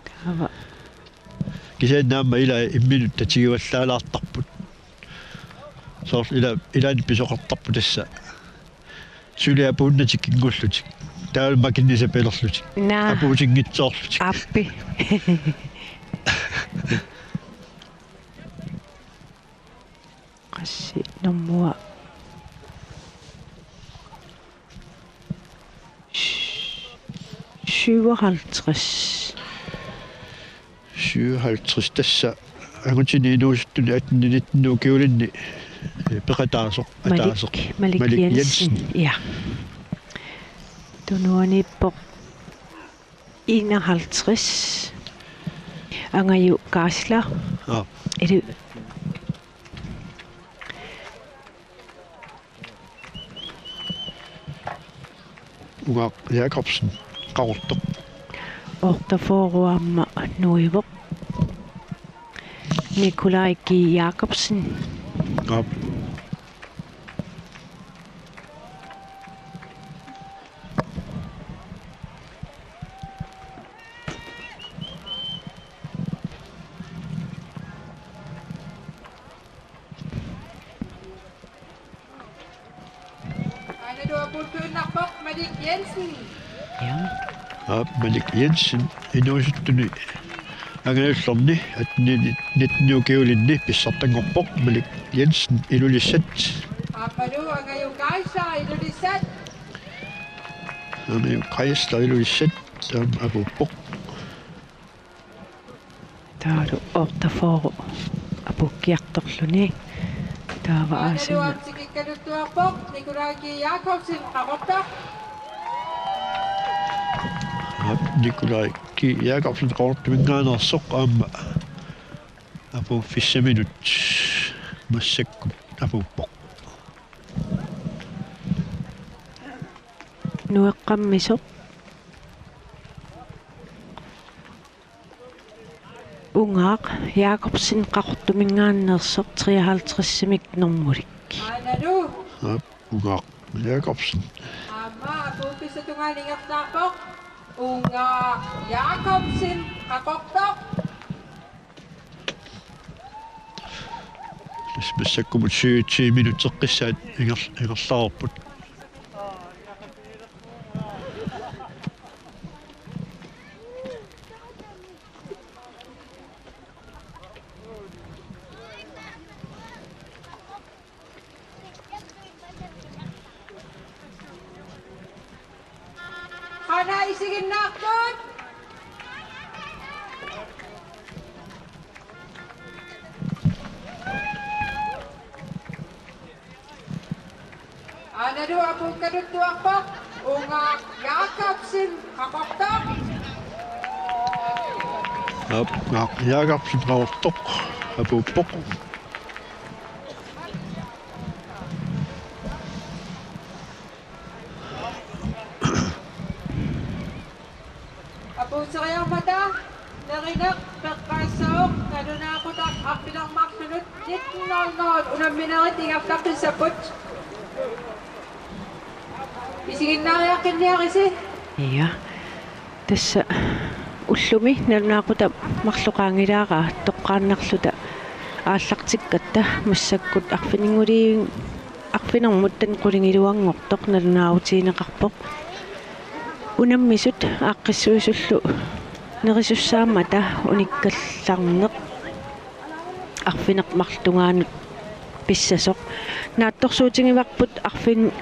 Taava kisaannaamma ila imminut tatigivallaalаарtarput soor ilaani pisoqartarpu tassa suliapuunnatik kingullutik taalma kinnisapelerlutik naa apuutiнгitsoorlutik appi. Qassi nommua 57 57 tassa angutini inuusuttuni atninitnu kiulinni peqataasoq ataasoq Malik Jensen. Ja. Tunuanippoq 51 angaju Kaasla. Ah. Eli Uga Jakobsen qaortoq ortaforuamma nuivoq Nikolaj G. Jakobsen. ah Anna du aputu nappok Malik Jensen. Ja. Malik Jensen inuusuttuni angaullerni atnitnu kiulinni pissartangorpoq Malik Jensen ilulissat Apadu angayu Kaisa ilulisat. anu qaisla ilulissat apuppoq Taadu ortaforu apukkiartorluni. Taava Anna du aasima. apsikikkadutuarpoq Nikolaj G. Jakobsen qarottaq. Nikolaj G. Jakobsen qaortumingaanерсоq aamma Apu 5 minut massakku apuppoq. Nueqqammisoq Ungaaq Jacobsen qaqortumingaanneersoq 53-simik normmulik. Anadu. Ugaaq Jacobsen. Ama apuukissatungalingertaarpoq. Unga Jakobsen qaqortoq. Massakkumut 27 minuutteqqissaat ingerlaarput. Qana isiginnaartut. Anadu apuukkanuttuarpoq. Unga Jakobsen qaqortoq. Ugaaq Jacobsen qaortoq apuppoq. Apuuteriarmata nerineq peqqaassaoq nalunaaqutaq arpilermarlunut 19:00 unamminerit ingertaqissaput. Isiginnaariaqqinniarisi. Ja. Tässä ullumi nalunaaquta marluqaangilaaqa toqqaannarluta ааллартиккатта массаккут арфинермуттан qulинgiluanngortoq nalunaautiineqarpoq unammisut aaqqissuisullu nerisussaammata unikkallarneq arfineqmarlungaanut pissasoq naattorsuutigivarput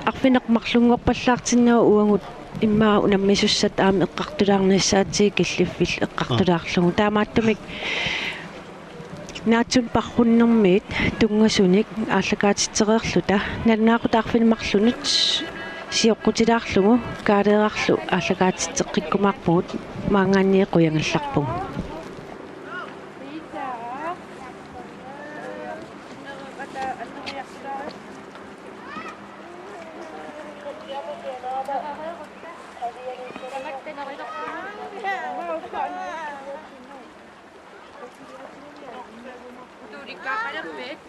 arfineqmarlunngorpallaartinnaa uangut иммаа унаммисуссат аами эққартулаарниссаатсии киллиффил эққартулаарлугу таамааттумик наатсун парруннэрмиит тунгасуник ааллакаатитсереерлута налнаақутаарфинмарлунут сиоққутилаарлугу каалеерарлу ааллакаатитсеққиккумаарпугут маангаанниэ қуянгалларпугу Tuurikkaa kademmeet.